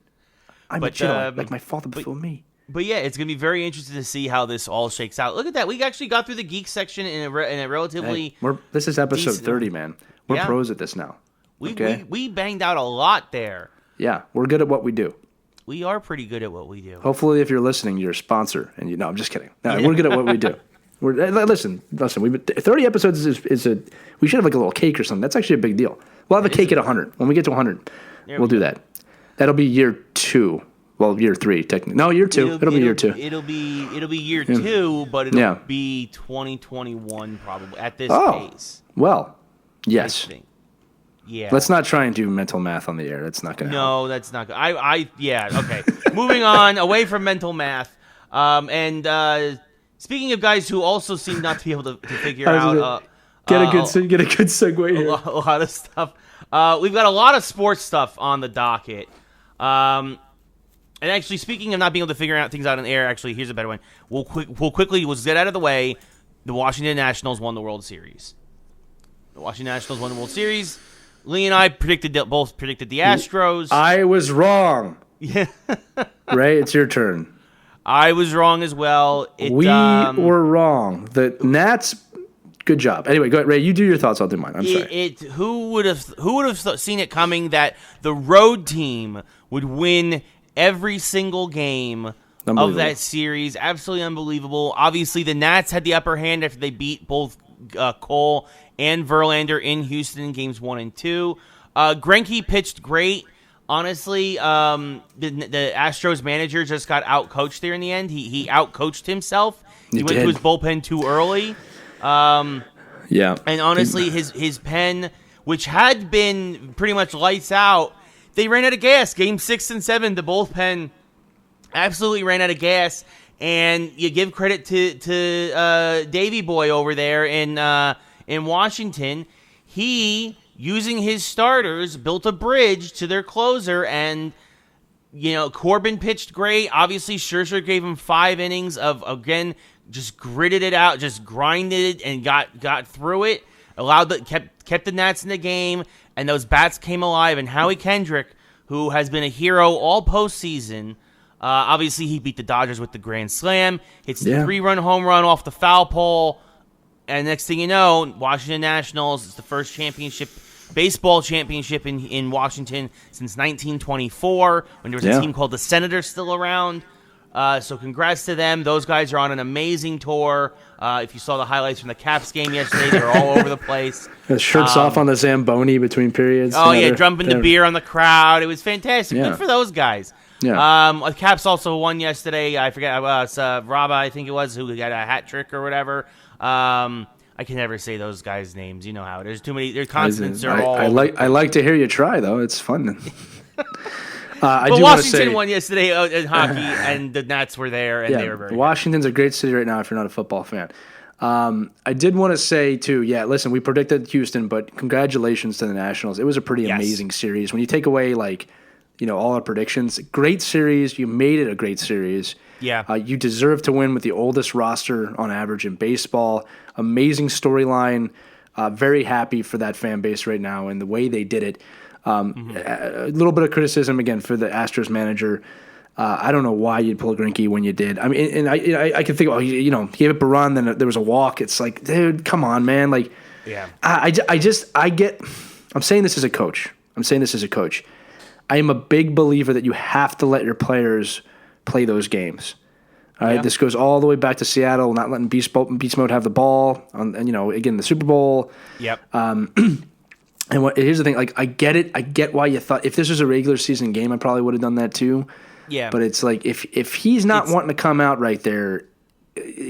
I'm a child, like my father before me. But yeah, it's going to be very interesting to see how this all shakes out. Look at that. We actually got through the geek section in a relatively... This is episode 30, man. We're pros at this now. We banged out a lot there. Yeah, we're good at what we do. We are pretty good at what we do. Hopefully, if you're listening, you're a sponsor. And no, I'm just kidding. No, we're good at what we do. Listen. We've 30 episodes is a. We should have like a little cake or something. That's actually a big deal. We'll have a cake at 100. When we get to 100, we'll do that. That'll be year 2. Well, year 3 technically. No, year 2. It'll be year 2. It'll be year 2, but it'll be 2021 probably at this pace. Well, yes. Yeah. Let's not try and do mental math on the air. That's not going to help. No, that's not good. Okay. Moving on, away from mental math. Speaking of guys who also seem not to be able to figure out... Get a good segue here. A lot of stuff. We've got a lot of sports stuff on the docket. And actually, speaking of not being able to figure out things out in the air, actually, here's a better one. We'll quickly get out of the way. The Washington Nationals won the World Series. Lee and I both predicted the Astros. I was wrong. Yeah. Ray, it's your turn. I was wrong as well. We were wrong. The Nats. Good job. Anyway, go ahead, Ray. You do your thoughts. I'll do mine. I'm sorry. Who would have seen it coming that the road team would win every single game of that series? Absolutely unbelievable. Obviously, the Nats had the upper hand after they beat both Cole and Verlander in Houston in games 1 and 2. Greinke pitched great. Honestly, the Astros manager just got outcoached there in the end. He outcoached himself. He went to his bullpen too early. Yeah. And honestly, his pen, which had been pretty much lights out, they ran out of gas. Game 6 and 7, the bullpen absolutely ran out of gas. And you give credit to Davey Boy over there in Washington. He, using his starters, built a bridge to their closer. And, Corbin pitched great. Obviously, Scherzer gave him 5 innings of, again, just gritted it out, just grinded it, and got through it. Kept the Nats in the game, and those bats came alive. And Howie Kendrick, who has been a hero all postseason, obviously he beat the Dodgers with the grand slam, hits the 3-run home run off the foul pole, and next thing you know, Washington Nationals is the first baseball championship in Washington since 1924, when there was a team called the Senators still around. So congrats to them. Those guys are on an amazing tour. If you saw the highlights from the Caps game yesterday, they're all over the place. Shirts off on the Zamboni between periods. Oh, dumping the beer on the crowd. It was fantastic. Good for those guys. Yeah. The Caps also won yesterday. I forget. Raba, I think it was, who got a hat trick or whatever. I can never say those guys' names. You know how it is. Too many. Their consonants are all. I like to hear you try, though. It's fun. But Washington won yesterday in hockey, and the Nats were there, and they were very Washington's a great city right now if you're not a football fan. I did want to say, too, listen, we predicted Houston, but congratulations to the Nationals. It was a pretty amazing series. When you take away, all our predictions, great series. You made it a great series. Yeah. You deserve to win with the oldest roster on average in baseball. Amazing storyline. Very happy for that fan base right now and the way they did it. A little bit of criticism again for the Astros manager. I don't know why you'd pull Greinke when you did. I mean, and I can think, he gave up a run, then there was a walk. It's like, dude, come on, man. I'm saying this as a coach. I am a big believer that you have to let your players play those games. All right, this goes all the way back to Seattle, not letting Beast Mode have the ball, again, the Super Bowl. Yep. And here's the thing, I get it. I get why you thought if this was a regular season game, I probably would have done that too. Yeah. But it's like if he's not wanting to come out right there,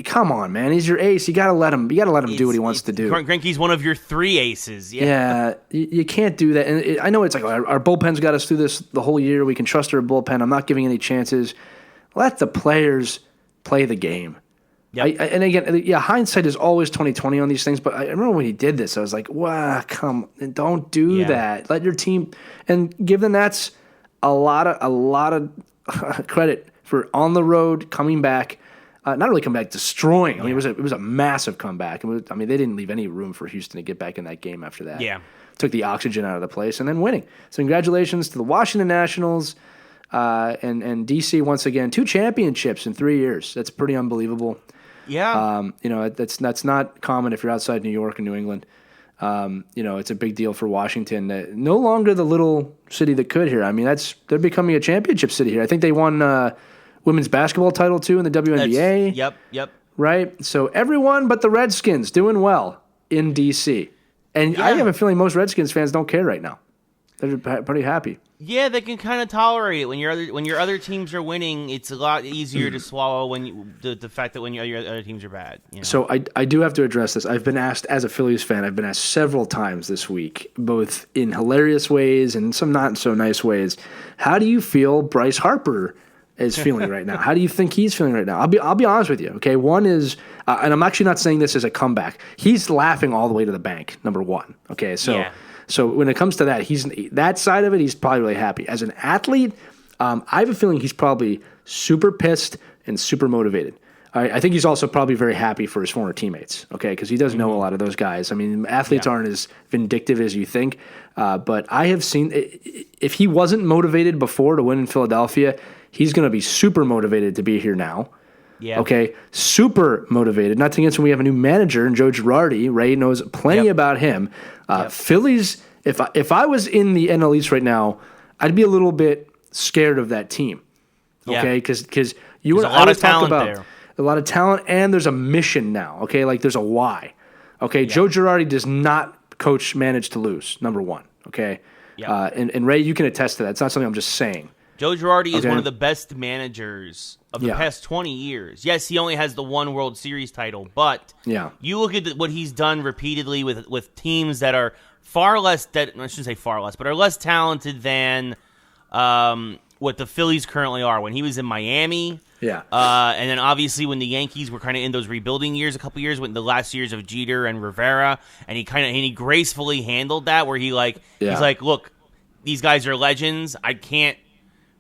come on, man. He's your ace. You gotta let him. You gotta let him do what he wants to do. Greinke's one of your 3 aces. Yeah. You can't do that. And I know it's like our bullpen's got us through this the whole year. We can trust our bullpen. I'm not giving any chances. Let the players play the game. Yep. And again, hindsight is always 20/20 on these things. But I remember when he did this, I was like, "Wow, don't do that. Let your team and give the Nats a lot of credit for on the road coming back, not really come back destroying. I mean, it was a massive comeback. They didn't leave any room for Houston to get back in that game after that. Yeah, took the oxygen out of the place and then winning. So congratulations to the Washington Nationals and DC once again, 2 championships in 3 years. That's pretty unbelievable. Yeah, that's not common if you're outside New York or New England. It's a big deal for Washington. No longer the little city that could here. I mean, they're becoming a championship city here. I think they won women's basketball title too in the WNBA. Yep. Right? So everyone but the Redskins doing well in D.C. And I have a feeling most Redskins fans don't care right now. They're pretty happy. Yeah, they can kind of tolerate it when your other teams are winning. It's a lot easier to swallow the fact that when your other teams are bad. So I do have to address this. I've been asked as a Phillies fan. I've been asked several times this week, both in hilarious ways and some not so nice ways. How do you feel Bryce Harper is feeling right now? How do you think he's feeling right now? I'll be honest with you. Okay, one is, and I'm actually not saying this as a comeback. He's laughing all the way to the bank. Number one. Okay, so. Yeah. So when it comes to that, that side of it, he's probably really happy. As an athlete, I have a feeling he's probably super pissed and super motivated. I think he's also probably very happy for his former teammates, okay, because he does know a lot of those guys. I mean, athletes aren't as vindictive as you think, but I have seen if he wasn't motivated before to win in Philadelphia, he's going to be super motivated to be here now. Yeah. Okay, super motivated. Not to mention we have a new manager, and Joe Girardi. Ray knows plenty about him. Phillies. If I was in the NL East right now, I'd be a little bit scared of that team. Okay, because you and I talk about there. A lot of talent, and there's a mission now. Okay, like there's a why. Okay, Joe Girardi does not manage to lose. Number one. Okay, and Ray, you can attest to that. It's not something I'm just saying. Joe Girardi is one of the best managers of the past 20 years. Yes, he only has the one World Series title, but you look at what he's done repeatedly with teams that are far less, I shouldn't say far less, but are less talented than what the Phillies currently are. When he was in Miami, and then obviously when the Yankees were kind of in those rebuilding years, a couple years, when the last years of Jeter and Rivera, and he gracefully handled that, where he's like, look, these guys are legends. I can't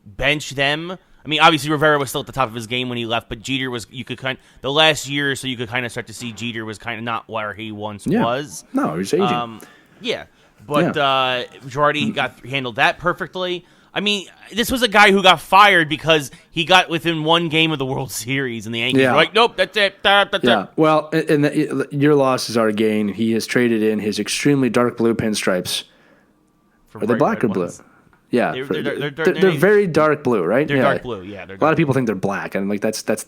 bench them. I mean, obviously Rivera was still at the top of his game when he left, but Jeter was. The last year, so you could kind of start to see Jeter was kind of not where he once was. No, he's aging. But Girardi handled that perfectly. I mean, this was a guy who got fired because he got within one game of the World Series, and the Yankees were like, nope, that's it. That's it. Well, your loss is our gain. He has traded in his extremely dark blue pinstripes. Are they black or blue? Yeah, they're very dark blue, right? They're dark blue. Yeah, a lot of people think they're black, and like that's not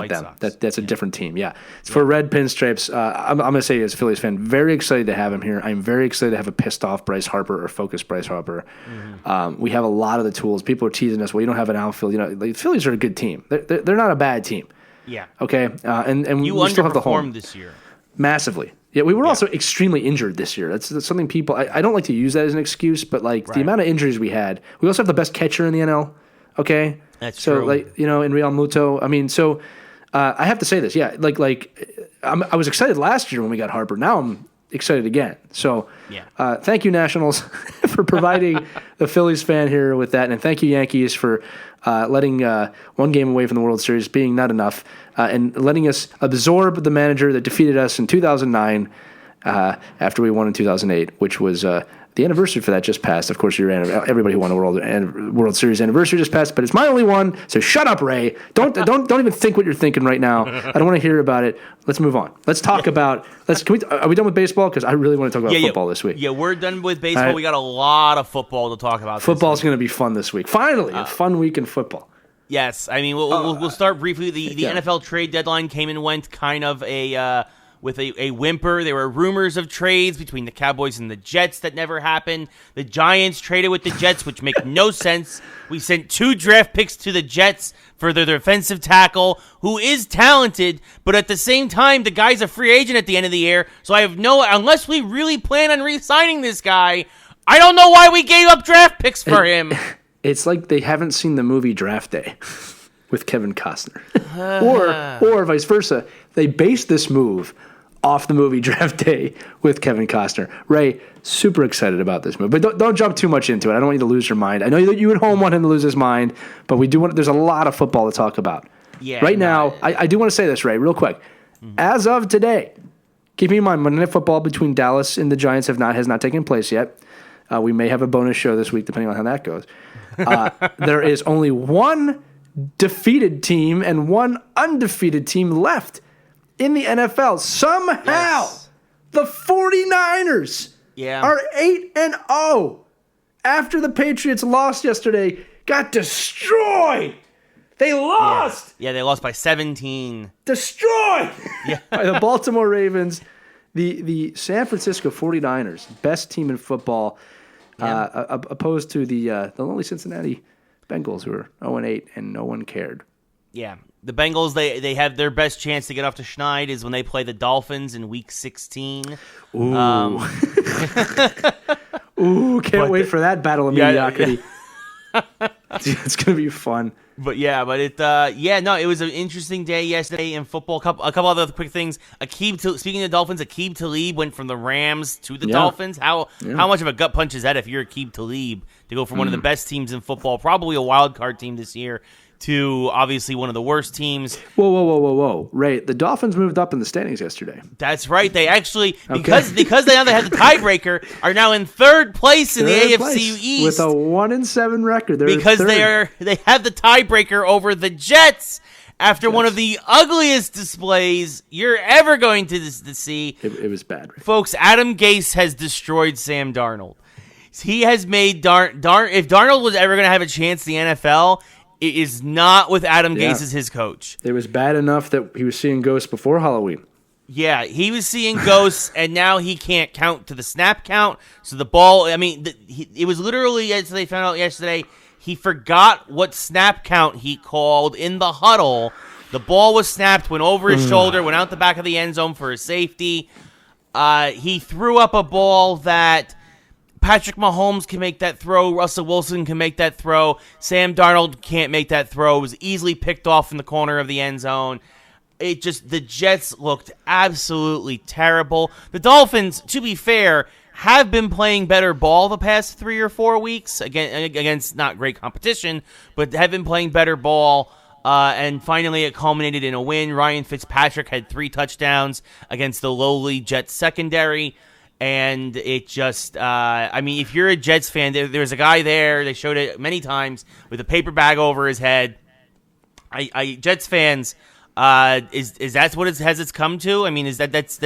them. That's a different team. Yeah, it's for red pinstripes. I'm gonna say as a Phillies fan, very excited to have him here. I'm very excited to have a pissed off Bryce Harper or focused Bryce Harper. Mm-hmm. We have a lot of the tools. People are teasing us. Well, you don't have an outfield. The Phillies are a good team. They're not a bad team. Yeah. Okay. And you we still have the home this year massively. Yeah, we were also extremely injured this year. That's something people. I don't like to use that as an excuse, but the amount of injuries we had. We also have the best catcher in the NL. Okay, that's true. In Real Muto. I mean, so I have to say this. Yeah, I was excited last year when we got Harper. Now I'm excited again. So thank you Nationals for providing the Phillies fan here with that, and thank you Yankees for letting one game away from the World Series being not enough, and letting us absorb the manager that defeated us in 2009 after we won in 2008, which was the anniversary for that just passed. Of course, everybody who won the World Series anniversary just passed, but it's my only one. So shut up, Ray. Don't even think what you're thinking right now. I don't want to hear about it. Let's move on. Let's talk about. Are we done with baseball? Because I really want to talk about football this week. Yeah, we're done with baseball. Right. We got a lot of football to talk about. Football's going to be fun this week. Finally, a fun week in football. Yes, I mean we'll start briefly. The NFL trade deadline came and went kind of with a whimper. There were rumors of trades between the Cowboys and the Jets that never happened. The Giants traded with the Jets, which make no sense. We sent 2 draft picks to the Jets for their defensive tackle, who is talented, but at the same time, the guy's a free agent at the end of the year, so I have unless we really plan on re-signing this guy, I don't know why we gave up draft picks for him. It's like they haven't seen the movie Draft Day with Kevin Costner. or vice versa. They based this move off the movie Draft Day with Kevin Costner. Ray, super excited about this move. But don't jump too much into it. I don't want you to lose your mind. I know that you at home want him to lose his mind, but we do want. There's a lot of football to talk about. Yeah. Right now, I do want to say this, Ray, real quick. Mm-hmm. As of today, keeping in mind Monday Night Football between Dallas and the Giants has not taken place yet. We may have a bonus show this week, depending on how that goes. There is only one defeated team and one undefeated team left in the NFL. Somehow, The 49ers are 8-0 after the Patriots lost yesterday. Got destroyed. They lost. Yeah, they lost by 17. Destroyed. Yeah. By the Baltimore Ravens. The San Francisco 49ers, best team in football, opposed to the lonely Cincinnati Bengals, who are 0-8, and no one cared. Yeah. The Bengals, they have their best chance to get off to Schneid is when they play the Dolphins in Week 16. Ooh. Ooh, can't wait for that battle of mediocrity. Dude, it's going to be fun. But it was an interesting day yesterday in football. A couple other quick things. Speaking of Dolphins, Aqib Talib went from the Rams to the Dolphins. How much of a gut punch is that if you're Aqib Talib to go from one of the best teams in football, probably a wild card team this year, to obviously one of the worst teams. Whoa. Ray, the Dolphins moved up in the standings yesterday. That's right. They actually, because they now they have the tiebreaker, are now in third place in the AFC East. With a 1-7 record. Because they have the tiebreaker over the Jets after one of the ugliest displays you're ever going to see. It was bad. Ray. Folks, Adam Gase has destroyed Sam Darnold. He has made if Darnold was ever going to have a chance in the NFL, it is not with Adam Gase as his coach. It was bad enough that he was seeing ghosts before Halloween. Yeah, he was seeing ghosts, and now he can't count to the snap count. So the ball, it was literally, as they found out yesterday, he forgot what snap count he called in the huddle. The ball was snapped, went over his shoulder, went out the back of the end zone for a safety. He threw up a ball that Patrick Mahomes can make that throw. Russell Wilson can make that throw. Sam Darnold can't make that throw. It was easily picked off in the corner of the end zone. The Jets looked absolutely terrible. The Dolphins, to be fair, have been playing better ball the past 3 or 4 weeks against not great competition, but have been playing better ball. And finally, it culminated in a win. Ryan Fitzpatrick had 3 touchdowns against the lowly Jets secondary. And it just, if you're a Jets fan, there's a guy there, they showed it many times, with a paper bag over his head. Jets fans, is that what it's come to? I mean, that's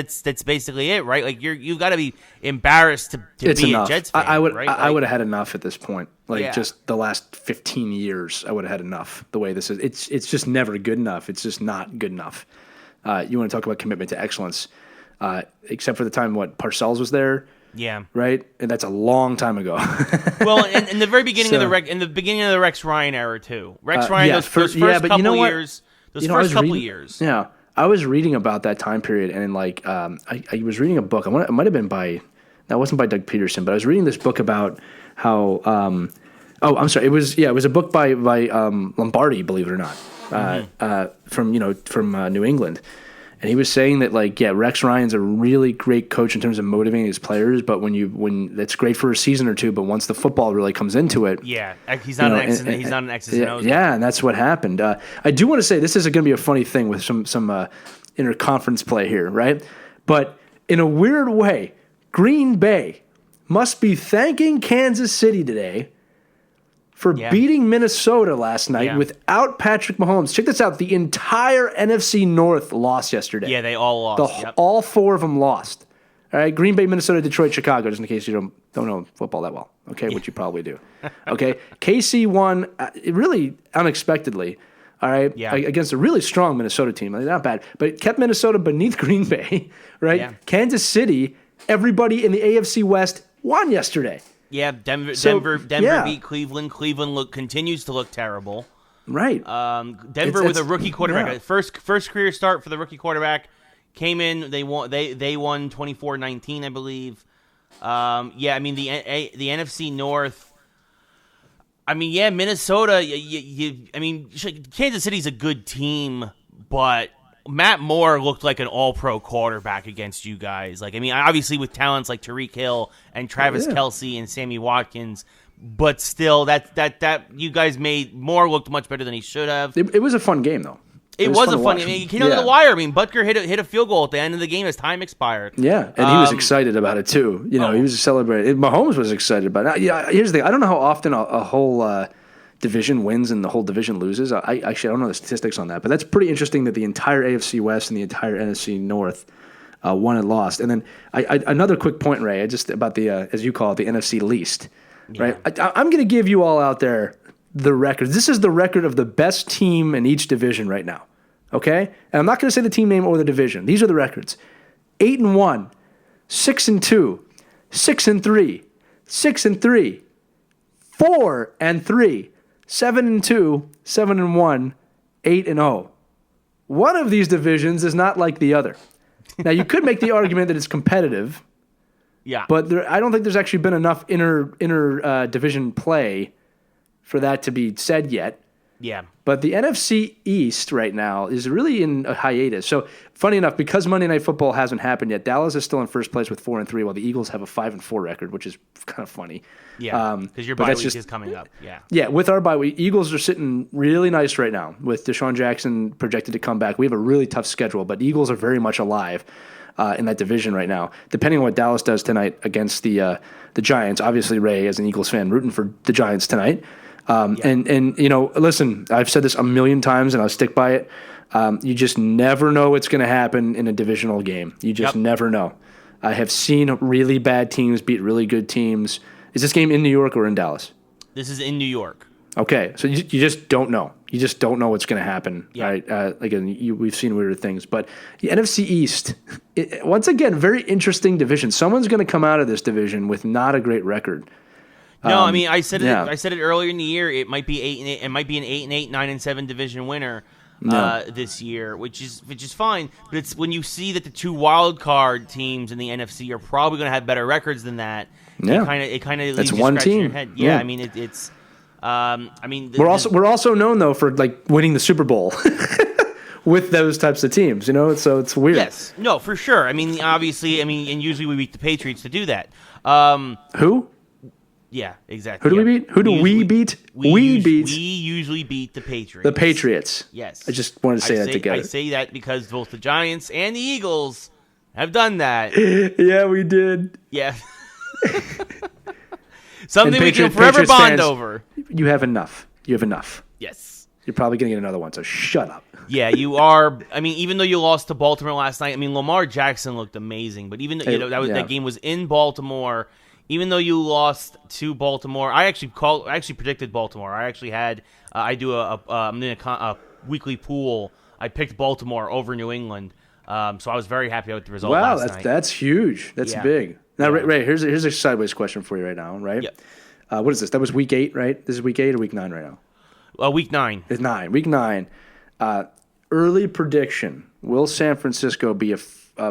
basically it, right? Like you've got to be embarrassed to be enough. A Jets fan. I would right? have had enough at this point. Just the last 15 years, I would have had enough. The way this is, it's just never good enough. It's just not good enough. You want to talk about commitment to excellence? Except for the time Parcells was there. Yeah. Right? And that's a long time ago. Well, in the very beginning of the Rex Ryan era too. Rex Ryan, those first couple years. Yeah. I was reading about that time period, and I was reading a book. It might have been that wasn't by Doug Peterson, but I was reading this book about how I'm sorry, it was a book by Lombardi, believe it or not. From New England. And he was saying that Rex Ryan's a really great coach in terms of motivating his players, but when that's great for a season or two, but once the football really comes into it, he's not an X's and O's. Yeah, and that's what happened. I do want to say this is going to be a funny thing with some interconference play here, right? But in a weird way, Green Bay must be thanking Kansas City today for beating Minnesota last night without Patrick Mahomes. Check this out. The entire NFC North lost yesterday. Yeah, they all lost. All 4 of them lost. All right, Green Bay, Minnesota, Detroit, Chicago, just in case you don't know football that well. Okay, which you probably do. Okay, KC won really unexpectedly. All right, against a really strong Minnesota team. Not bad, but kept Minnesota beneath Green Bay, right? Yeah. Kansas City, everybody in the AFC West won yesterday. Yeah, Denver beat Cleveland. Cleveland continues to look terrible. Right. Denver with a rookie quarterback. Yeah. First career start for the rookie quarterback. Came in. They won 24-19, I believe. The NFC North. Minnesota. Kansas City's a good team, but Matt Moore looked like an all-pro quarterback against you guys. Obviously with talents like Tyreek Hill and Travis Kelce and Sammy Watkins, but still, that you guys made Moore looked much better than he should have. It was a fun game, though. It was a fun game. He came to the wire. Butker hit a field goal at the end of the game as time expired. Yeah, and he was excited about it, too. He was celebrating. Mahomes was excited about it. Now, here's the thing. I don't know how often a whole division wins and the whole division loses. I don't know the statistics on that, but that's pretty interesting that the entire AFC West and the entire NFC North won and lost. And then another quick point, Ray, just about the as you call it, the NFC least. Right, I'm going to give you all out there the record. This is the record of the best team in each division right now. Okay, and I'm not going to say the team name or the division. These are the records: 8-1, 6-2, 6-3, 6-3, 4-3, 7-2, 7-1, 8-0. One of these divisions is not like the other. Now you could make the argument that it's competitive. Yeah, but I don't think there's actually been enough inter division play for that to be said yet. Yeah. But the NFC East right now is really in a hiatus. So funny enough, because Monday Night Football hasn't happened yet, Dallas is still in first place with 4-3, while the Eagles have a 5-4 record, which is kind of funny. Yeah, because your bye week is coming up. Yeah. Yeah, with our bye week, Eagles are sitting really nice right now with Deshaun Jackson projected to come back. We have a really tough schedule, but Eagles are very much alive in that division right now. Depending on what Dallas does tonight against the Giants, obviously Ray, as an Eagles fan, rooting for the Giants tonight. And you know, listen, I've said this a million times and I'll stick by it. You just never know what's going to happen in a divisional game. You just never know. I have seen really bad teams beat really good teams. Is this game in New York or in Dallas? This is in New York. Okay, so you just don't know. You just don't know what's going to happen. Yeah. Right? Again, we've seen weirder things. But the NFC East, once again, very interesting division. Someone's going to come out of this division with not a great record. No, I mean I said it earlier in the year. It might be 8-8. It might be an 8-8, 9-7 division winner this year, which is fine. But it's when you see that the two wild card teams in the NFC are probably going to have better records than that. Yeah, it kind of that's leaves one you scratching team. your head. Yeah, I mean it's. We're also known though for like winning the Super Bowl with those types of teams. You know, so it's weird. Yes, no, for sure. I mean, obviously, and usually we beat the Patriots to do that. Who? Yeah, exactly. Who do we beat? Who do we beat? We usually beat the Patriots. The Patriots. Yes. I just wanted to say that together. I say that because both the Giants and the Eagles have done that. Yeah, we did. Yeah. Something we can forever Patriots bond fans, over. You have enough. You have enough. Yes. You're probably going to get another one, so shut up. Yeah, you are. I mean, even though you lost to Baltimore last night, I mean, Lamar Jackson looked amazing. But even though that game was in Baltimore, even though you lost to Baltimore, I actually predicted Baltimore. I actually had I'm doing a weekly pool. I picked Baltimore over New England, so I was very happy with the result. Wow, last night. That's huge. That's big. Now, Ray, here's a sideways question for you right now, right? Yep. What is this? That was week 8, right? This is week 8 or week 9 right now? Week 9. It's 9. Week 9. Early prediction: will San Francisco be a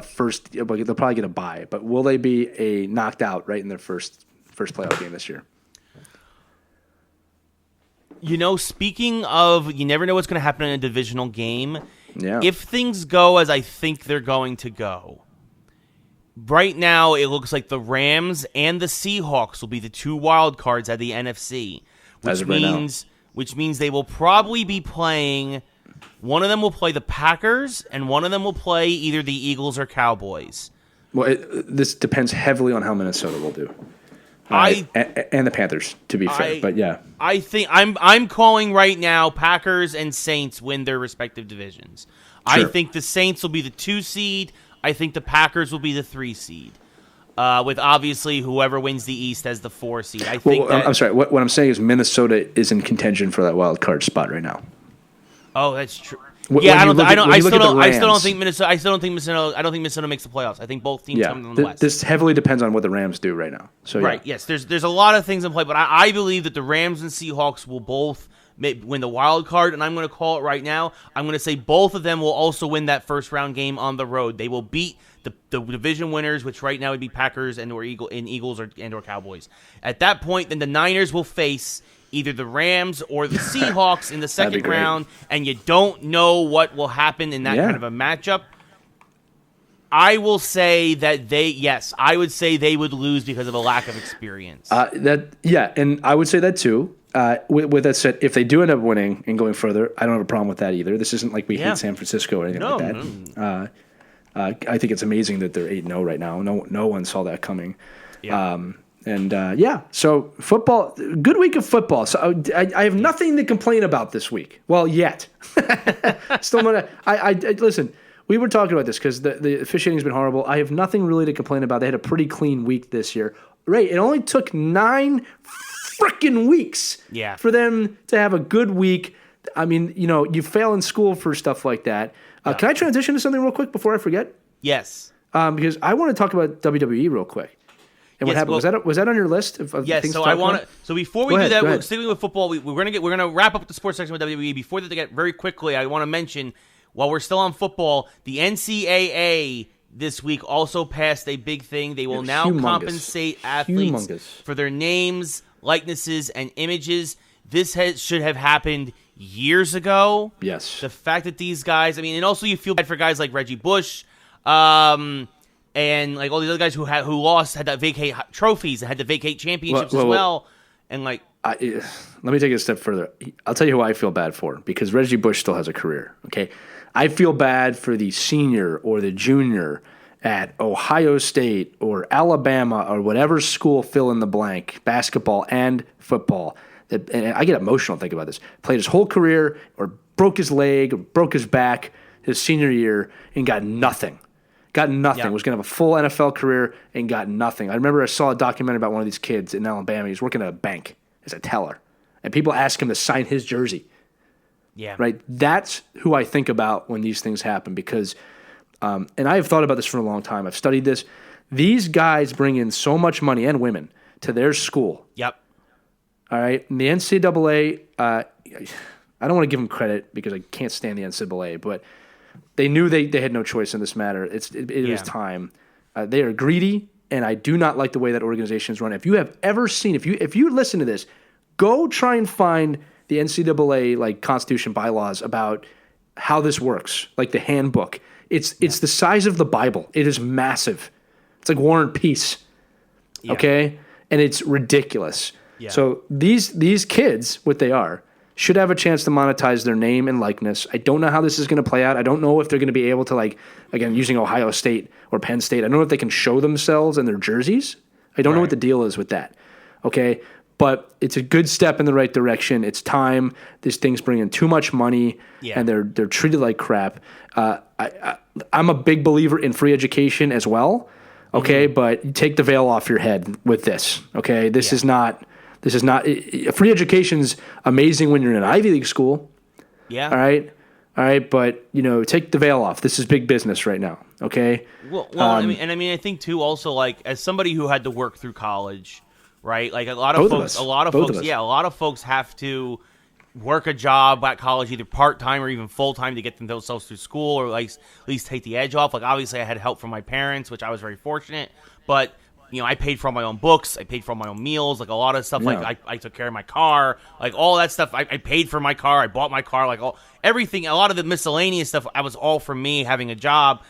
first? They'll probably get a bye, but will they be a knocked out right in their first playoff game this year? You know, speaking of, you never know what's going to happen in a divisional game. Yeah. If things go as I think they're going to go, right now it looks like the Rams and the Seahawks will be the two wild cards at the NFC, which means they will probably be playing. One of them will play the Packers, and one of them will play either the Eagles or Cowboys. Well, this depends heavily on how Minnesota will do. And the Panthers, to be fair, but yeah. I think I'm calling right now Packers and Saints win their respective divisions. Sure. I think the Saints will be the 2 seed. I think the Packers will be the 3 seed. With obviously whoever wins the East as the 4 seed. I'm sorry. What I'm saying is Minnesota is in contention for that wild card spot right now. Oh, that's true. I still don't think Minnesota makes the playoffs. I think both teams come from the West. This heavily depends on what the Rams do right now. So right, yes. There's a lot of things in play, but I believe that the Rams and Seahawks will both win the wild card, and I'm going to call it right now. I'm going to say both of them will also win that first round game on the road. They will beat the division winners, which right now would be Packers or Eagles or Cowboys. At that point, then the Niners will face either the Rams or the Seahawks in the second round, and you don't know what will happen in that kind of a matchup. I will say that I would say they would lose because of a lack of experience. And I would say that too. With that said, if they do end up winning and going further, I don't have a problem with that either. This isn't like we hate San Francisco or anything like that. I think it's amazing that they're 8-0 right now. No one saw that coming. Yeah. So football, good week of football. So I have nothing to complain about this week. Well, yet. Still not. Listen. we were talking about this because the officiating has been horrible. I have nothing really to complain about. They had a pretty clean week this year. Right, it only took 9 freaking weeks for them to have a good week. I mean, you fail in school for stuff like that. Can I transition to something real quick before I forget? Yes. Because I want to talk about WWE real quick. And what happened? Well, was that on your list of yes, things so to I talk want about? to. So before we do that, we're sticking with football. We're gonna wrap up the sports section with WWE. Before that, to get very quickly, I want to mention while we're still on football, the NCAA this week also passed a big thing. They will now compensate athletes for their names, likenesses, and images. This should have happened years ago. Yes. The fact that these guys, and also you feel bad for guys like Reggie Bush, and like all these other guys who lost, had to vacate trophies and had to vacate championships as well. And like, let me take it a step further. I'll tell you who I feel bad for, because Reggie Bush still has a career. Okay. I feel bad for the senior or the junior at Ohio State or Alabama or whatever school, fill in the blank, basketball and football. And I get emotional thinking about this. Played his whole career or broke his leg or broke his back his senior year and got nothing. Got nothing. Was going to have a full NFL career and got nothing. I remember I saw a documentary about one of these kids in Alabama. He was working at a bank as a teller. And people asked him to sign his jersey. Yeah. Right? That's who I think about when these things happen, because, and I have thought about this for a long time. I've studied this. These guys bring in so much money, and women, to their school. Yep. All right? And the NCAA, I don't want to give them credit because I can't stand the NCAA, but they knew they had no choice in this matter. It is time. They are greedy, and I do not like the way that organization is run. If you have ever seen, if you listen to this, go try and find the NCAA like constitution bylaws about how this works, like the handbook. It's the size of the Bible. It is massive. It's like War and Peace, okay? And it's ridiculous. Yeah. So these kids, what they are, should have a chance to monetize their name and likeness. I don't know how this is going to play out. I don't know if they're going to be able to, like, again, using Ohio State or Penn State, I don't know if they can show themselves in their jerseys. I don't know what the deal is with that, okay? But it's a good step in the right direction. It's time. This thing's bringing too much money, and they're treated like crap. I'm a big believer in free education as well, okay? But you take the veil off your head with this, okay? This is not free education's amazing when you're in an Ivy League school. Yeah. All right. But take the veil off. This is big business right now. Okay. Well, I think too. Also, like, as somebody who had to work through college, right? Like a lot of folks have to work a job at college, either part time or even full time, to get themselves through school, or like at least take the edge off. Like, obviously, I had help from my parents, which I was very fortunate, but. I paid for all my own books. I paid for all my own meals. Like, a lot of stuff. Yeah. Like, I took care of my car. Like, all that stuff. I paid for my car. I bought my car. Like, everything. A lot of the miscellaneous stuff, I was all from me having a job.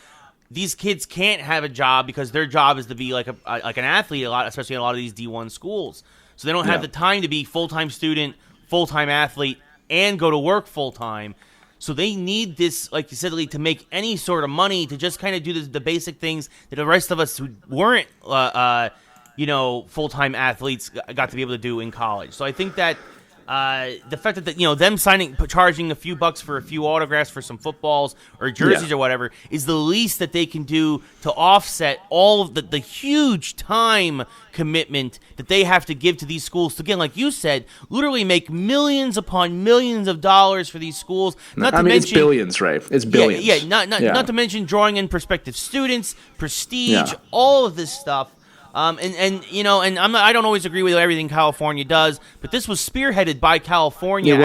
These kids can't have a job because their job is to be like an athlete a lot, especially in a lot of these D1 schools. So they don't have the time to be full-time student, full-time athlete, and go to work full-time. So they need this, like you said, to make any sort of money to just kind of do the basic things that the rest of us who weren't, full-time athletes got to be able to do in college. So I think that the fact that them charging a few bucks for a few autographs for some footballs or jerseys or whatever is the least that they can do to offset all of the huge time commitment that they have to give to these schools to, again, like you said, literally make millions upon millions of dollars for these schools. It's billions, right? It's billions. Not to mention drawing in prospective students, prestige, all of this stuff. I don't always agree with everything California does, but this was spearheaded by California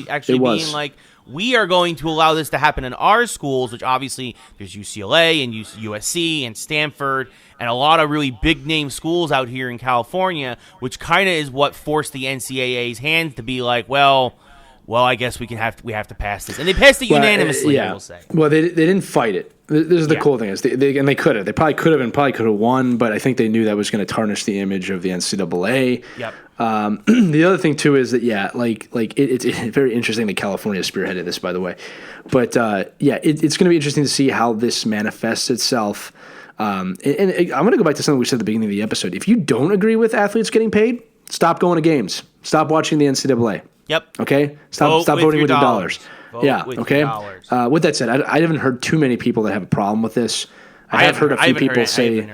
actually being like, we are going to allow this to happen in our schools, which obviously there's UCLA and USC and Stanford and a lot of really big-name schools out here in California, which kind of is what forced the NCAA's hand to be like, well, I guess we have to pass this. And they passed it unanimously, I will say. Well, they didn't fight it. This is the cool thing is they could have. They probably could have and probably could have won, but I think they knew that was going to tarnish the image of the NCAA. Yep. The other thing too is that it's very interesting that California spearheaded this, by the way. But it's going to be interesting to see how this manifests itself. And I'm going to go back to something we said at the beginning of the episode. If you don't agree with athletes getting paid, stop going to games. Stop watching the NCAA. Yep. Okay? Stop voting with your dollars. Vote with okay. your dollars. With that said, I haven't heard too many people that have a problem with this. I have heard a few people say.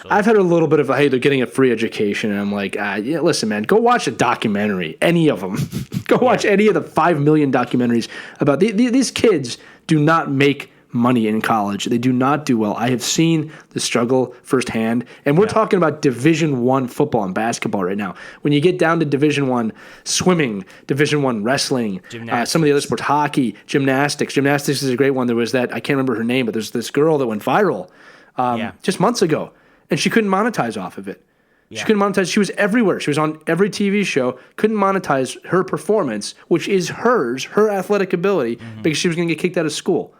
I've heard a little bit of, hey, they're getting a free education, and I'm like, yeah, listen, man, go watch a documentary, any of them. Go watch any of the 5 million documentaries about these kids. Do not make money in college. They do not do well. I have seen the struggle firsthand, and we're talking about Division I football and basketball right now. When you get down to Division I swimming, Division I wrestling, some of the other sports, hockey, gymnastics. Gymnastics is a great one. There was that, I can't remember her name, but there's this girl that went viral just months ago, and she couldn't monetize off of it. Yeah. She couldn't monetize. She was everywhere. She was on every TV show. Couldn't monetize her performance, which is hers, her athletic ability, because she was going to get kicked out of school.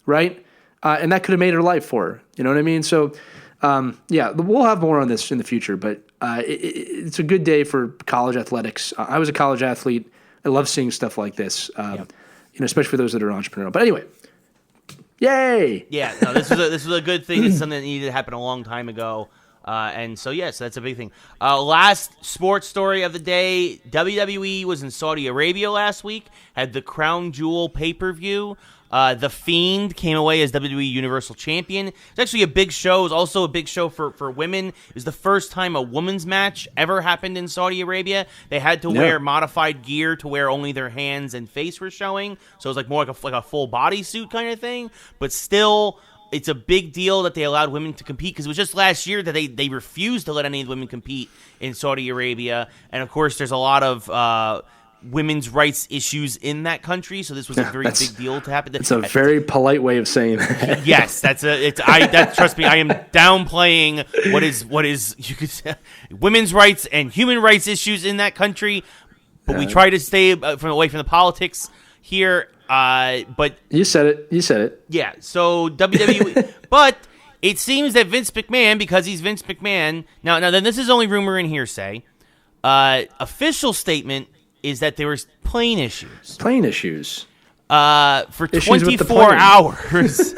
Right? And that could have made her life for her. You know what I mean? So, we'll have more on this in the future, but it's a good day for college athletics. I was a college athlete. I love seeing stuff like this, especially for those that are entrepreneurial. But anyway, yay! Yeah, no, this was a good thing. It's something that needed to happen a long time ago. So that's a big thing. Last sports story of the day, WWE was in Saudi Arabia last week, had the Crown Jewel pay-per-view. The Fiend came away as WWE Universal Champion. It's actually a big show. It was also a big show for women. It was the first time a women's match ever happened in Saudi Arabia. They had to wear modified gear to where only their hands and face were showing. So it was like more like a full bodysuit kind of thing. But still, it's a big deal that they allowed women to compete, because it was just last year that they refused to let any women compete in Saudi Arabia. And, of course, there's a lot of women's rights issues in that country, so this was a very big deal to happen. It's a very polite way of saying that. Yes, trust me, I am downplaying what is you could say women's rights and human rights issues in that country, but we try to stay away from the politics here. But you said it. Yeah. So WWE, but it seems that Vince McMahon, because he's Vince McMahon. Now then, this is only rumor and hearsay. Official statement is that there was plane issues. For 24 hours.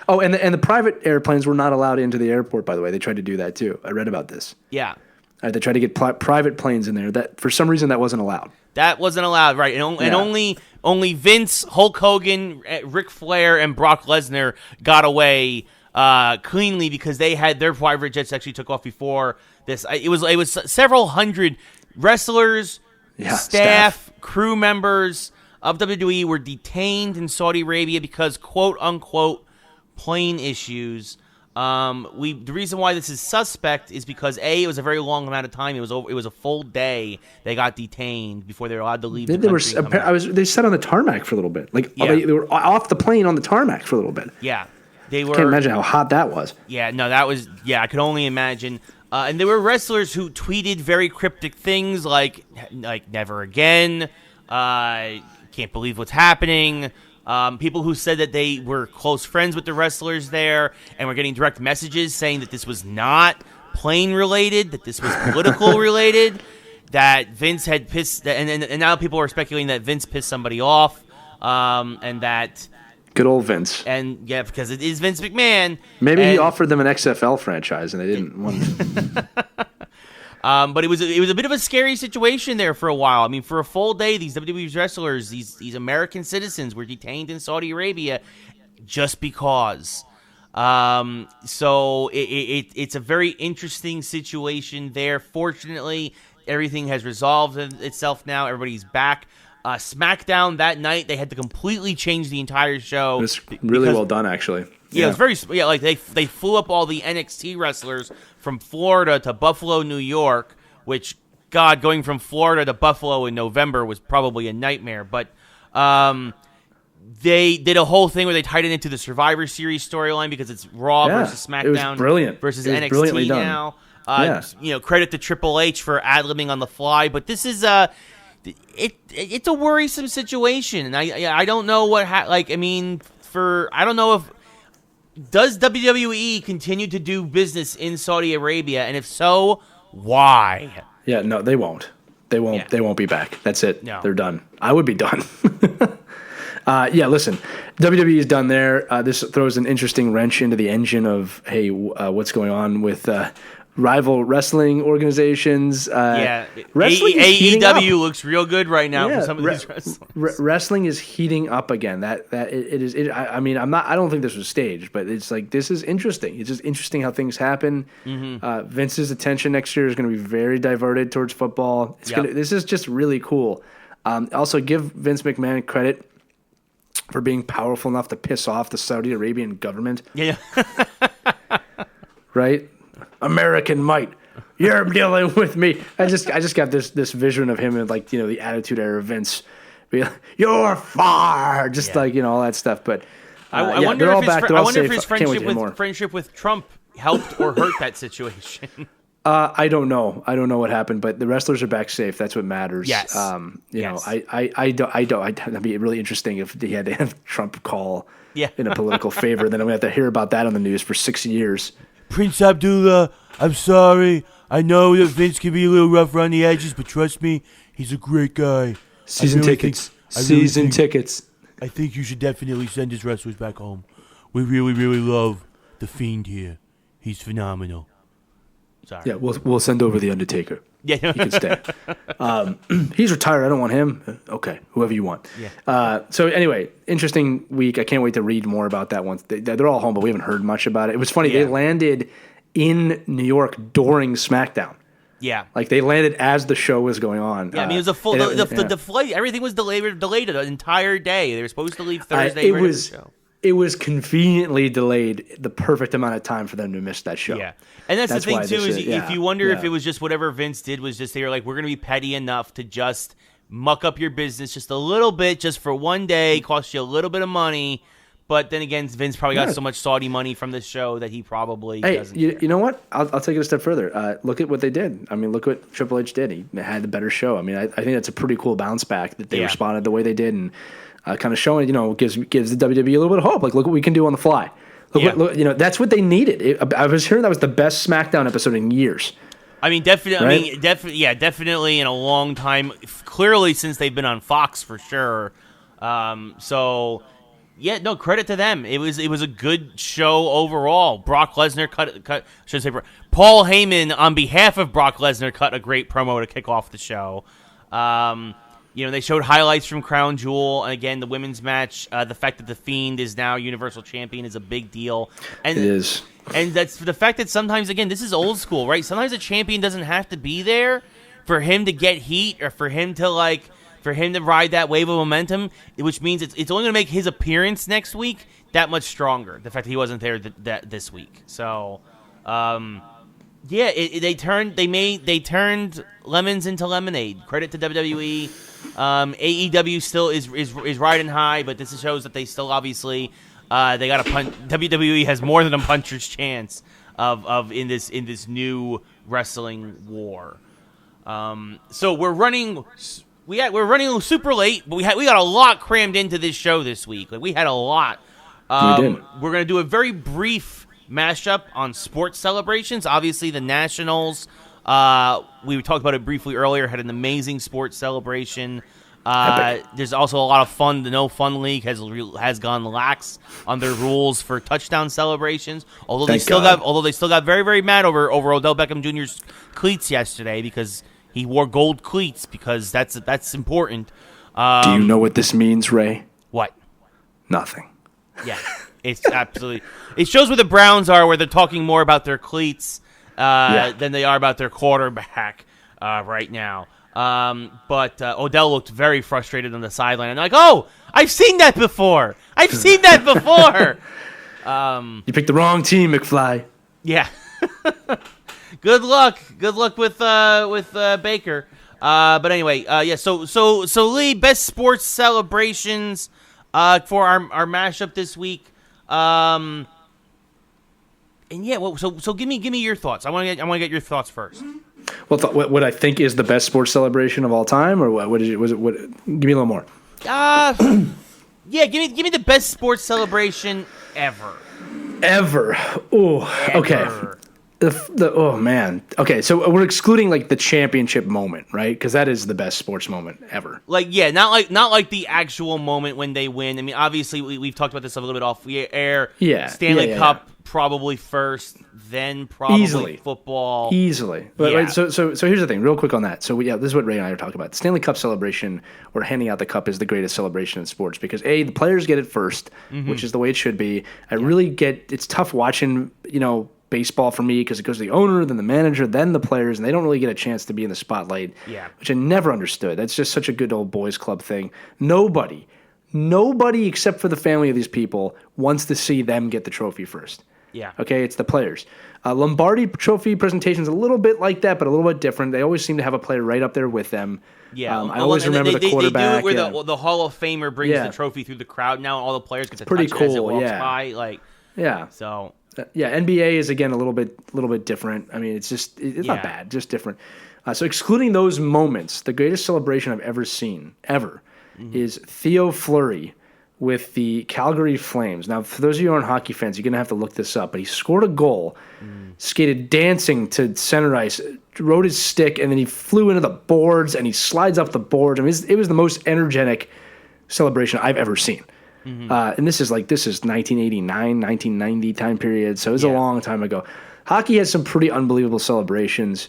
Oh, and the private airplanes were not allowed into the airport, by the way. They tried to do that, too. I read about this. Yeah. They tried to get private planes in there. That for some reason, that wasn't allowed. That wasn't allowed, right. And only Vince, Hulk Hogan, Ric Flair, and Brock Lesnar got away cleanly, because they had their private jets actually took off before this. It was several hundred wrestlers, staff, crew members of WWE were detained in Saudi Arabia because, quote unquote, plane issues. The reason why this is suspect is because it was a very long amount of time. It was a full day they got detained before they were allowed to leave. They sat on the tarmac for a little bit. They were off the plane on the tarmac for a little bit. Yeah, they were. I can't imagine how hot that was. Yeah, no, that was. Yeah, I could only imagine. And there were wrestlers who tweeted very cryptic things like never again. Can't believe what's happening. People who said that they were close friends with the wrestlers there and were getting direct messages saying that this was not plane related, that this was political related, that Vince had pissed, and now people are speculating that Vince pissed somebody off, and that. Good old Vince. And yeah, because it is Vince McMahon. Maybe he offered them an XFL franchise and they didn't want But it was a bit of a scary situation there for a while. I mean, for a full day, these WWE wrestlers, these American citizens, were detained in Saudi Arabia just because. So it's a very interesting situation there. Fortunately, everything has resolved itself now. Everybody's back. SmackDown that night, they had to completely change the entire show. It was really well done, actually. Yeah, it was very like they flew up all the NXT wrestlers from Florida to Buffalo, New York, which, God, going from Florida to Buffalo in November was probably a nightmare. But they did a whole thing where they tied it into the Survivor Series storyline because it's Raw versus SmackDown versus NXT now. Credit to Triple H for ad-libbing on the fly, but this is it's a worrisome situation, and I don't know what I don't know if does WWE continue to do business in Saudi Arabia, and if so, why? Yeah, no, they won't. They won't. Yeah. They won't be back. That's it. No. They're done. I would be done. Listen, WWE is done there. This throws an interesting wrench into the engine of what's going on with rival wrestling organizations. Wrestling AEW looks real good right now for some of these wrestlers. Wrestling is heating up again. I mean, I don't think this was staged, but it's like this is interesting. It's just interesting how things happen. Mm-hmm. Vince's attention next year is going to be very diverted towards football. This is just really cool. Also, give Vince McMahon credit for being powerful enough to piss off the Saudi Arabian government. Yeah. Right? American might. You're dealing with me. I just got this vision of him in the Attitude Era Vince. You're far. Just all that stuff. But I wonder if his friendship with Trump helped or hurt that situation. I don't know. I don't know what happened, but the wrestlers are back safe. That's what matters. Yes. That'd be really interesting if he had to have Trump call in a political favor. Then I'm going to have to hear about that on the news for 6 years. Prince Abdullah, I'm sorry. I know that Vince can be a little rough around the edges, but trust me, he's a great guy. Season tickets. I think you should definitely send his wrestlers back home. We really, really love the Fiend here. He's phenomenal. Sorry. Yeah, we'll send over the Undertaker. Yeah, he can stay. He's retired. I don't want him. Okay, whoever you want. Yeah. So anyway, interesting week. I can't wait to read more about that one. They're all home, but we haven't heard much about it. It was funny. Yeah. They landed in New York during SmackDown. Yeah. Like they landed as the show was going on. Yeah, I mean it was a full. The flight. Everything was delayed the entire day. They were supposed to leave Thursday. It was conveniently delayed the perfect amount of time for them to miss that show. Yeah. And that's the thing, too, is if you wonder if it was just whatever Vince did was just they were like, we're going to be petty enough to just muck up your business just a little bit, just for one day, cost you a little bit of money. But then again, Vince probably got so much Saudi money from this show that he probably doesn't care. You know what? I'll take it a step further. Look at what they did. I mean, look what Triple H did. He had the better show. I mean, I think that's a pretty cool bounce back that they responded the way they did and kind of showing, gives the WWE a little bit of hope. Like, look what we can do on the fly. Look, that's what they needed. I was hearing that was the best SmackDown episode in years. I mean, definitely. Right? Definitely in a long time. Clearly, since they've been on Fox for sure. Credit to them. It was a good show overall. Brock Lesnar Paul Heyman on behalf of Brock Lesnar cut a great promo to kick off the show. They showed highlights from Crown Jewel, and again, the women's match. The fact that the Fiend is now Universal Champion is a big deal. And, it is. And that's the fact that sometimes, again, this is old school, right? Sometimes a champion doesn't have to be there for him to get heat or for him to ride that wave of momentum, which means it's only going to make his appearance next week that much stronger. The fact that he wasn't there this week. So, they turned lemons into lemonade. Credit to WWE. AEW still is riding high, but this shows that they still obviously they got a punch. WWE has more than a puncher's chance of in this new wrestling war. So we're running super late, but we got a lot crammed into this show this week. Like we had a lot. We did. We're gonna do a very brief mashup on sports celebrations. Obviously, the Nationals. We talked about it briefly earlier. Had an amazing sports celebration. There's also a lot of fun. The No Fun League has gone lax on their rules for touchdown celebrations. Although they still got very, very mad over Odell Beckham Jr.'s cleats yesterday because he wore gold cleats because that's important. Do you know what this means, Ray? What? Nothing. Yeah, it's absolutely. It shows where the Browns are, where they're talking more about their cleats than they are about their quarterback right now. But Odell looked very frustrated on the sideline. And like, oh, I've seen that before. You picked the wrong team, McFly. Yeah. Good luck with Baker. But anyway, So Lee, best sports celebrations for our mashup this week. So give me your thoughts. I want to get your thoughts first. Well, what I think is the best sports celebration of all time, or what is it? Give me a little more. Give me the best sports celebration ever. Ever. Oh, okay. Oh man. Okay, so we're excluding like the championship moment, right? Because that is the best sports moment ever. Like, yeah, not like the actual moment when they win. I mean, obviously we've talked about this a little bit off the air. Yeah, Stanley Cup probably first, then probably Easily. football. Easily. But, Yeah. right, so here's the thing, real quick on that. So this is what Ray and I are talking about. The Stanley Cup celebration, or handing out the cup, is the greatest celebration in sports because the players get it first, which is the way it should be. It's tough watching, baseball for me because it goes to the owner, then the manager, then the players, and they don't really get a chance to be in the spotlight, which I never understood. That's just such a good old boys club thing. Nobody except for the family of these people wants to see them get the trophy first. Yeah. Okay, it's the players. Lombardi Trophy presentation is a little bit like that, but a little bit different. They always seem to have a player right up there with them. Yeah, I always remember the quarterback. They do it where the Hall of Famer brings the trophy through the crowd. Now all the players get to pretty touch cool. it as it walks Yeah. by. Like, yeah. So NBA is again a little bit different. I mean, it's not bad, just different. So excluding those moments, the greatest celebration I've ever seen is Theo Fleury with the Calgary Flames. Now, for those of you who aren't hockey fans, you're going to have to look this up, but he scored a goal, skated dancing to center ice, rode his stick, and then he flew into the boards, and he slides up the boards. I mean, it was the most energetic celebration I've ever seen. And this is 1989, 1990 time period, so it was a long time ago. Hockey has some pretty unbelievable celebrations.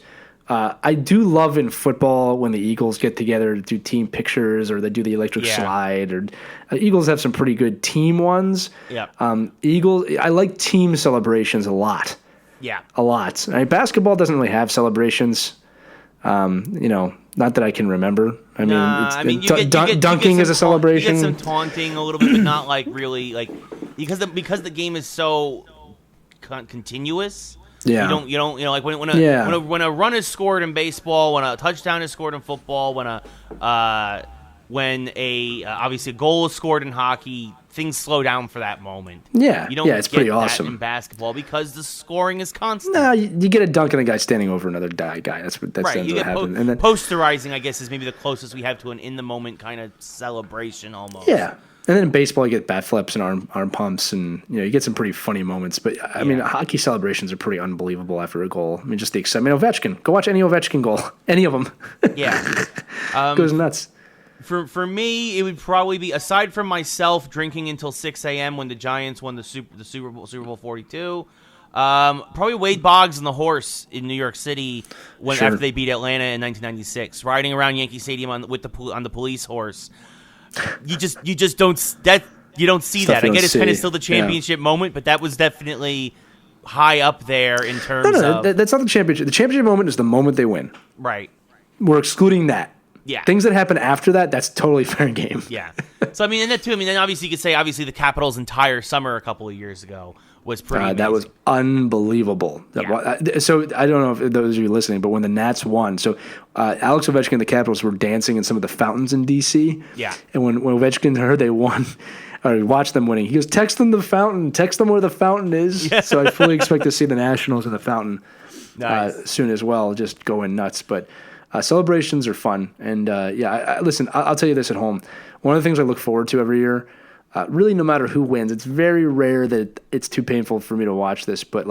I do love in football when the Eagles get together to do team pictures or they do the electric slide. Or Eagles have some pretty good team ones. Yeah. I like team celebrations a lot. Yeah. A lot. I mean, basketball doesn't really have celebrations. Not that I can remember. Dunking is a celebration. You get some taunting a little bit, but not like really because the game is so continuous. Yeah. You don't like when a run is scored in baseball, when a touchdown is scored in football, when obviously a goal is scored in hockey, things slow down for that moment. Yeah. You don't it's pretty that awesome in basketball because the scoring is constant. No, you get a dunk and a guy standing over another guy. That's right. You get happen. And then posterizing, I guess, is maybe the closest we have to an in the moment kind of celebration almost. Yeah. And then in baseball, you get bat flips and arm pumps, and you get some pretty funny moments. But I mean, hockey celebrations are pretty unbelievable after a goal. I mean, just the excitement. Ovechkin, go watch any Ovechkin goal, any of them. Yeah, goes nuts. For me, it would probably be, aside from myself drinking until 6 a.m. when the Giants won the Super Bowl 42. Probably Wade Boggs and the horse in New York City after they beat Atlanta in 1996, riding around Yankee Stadium on the police horse. You don't see that. I get it's kind of still the championship moment, but that was definitely high up there in terms of. That's not the championship. The championship moment is the moment they win. Right. We're excluding that. Yeah. Things that happen after that, that's totally fair game. Yeah. So and that too. Then obviously you could say the Capitals' entire summer a couple of years ago was pretty amazing. That was unbelievable. Yeah. So I don't know if those of you listening, but when the Nats won, Alex Ovechkin and the Capitals were dancing in some of the fountains in D.C. Yeah. And when Ovechkin heard they won, or watched them winning, he goes, text them the fountain, text them where the fountain is. Yeah. So I fully expect to see the Nationals in the fountain soon as well, just going nuts. But celebrations are fun. And listen, I'll tell you this at home. One of the things I look forward to every year, really no matter who wins, it's very rare that it's too painful for me to watch this, but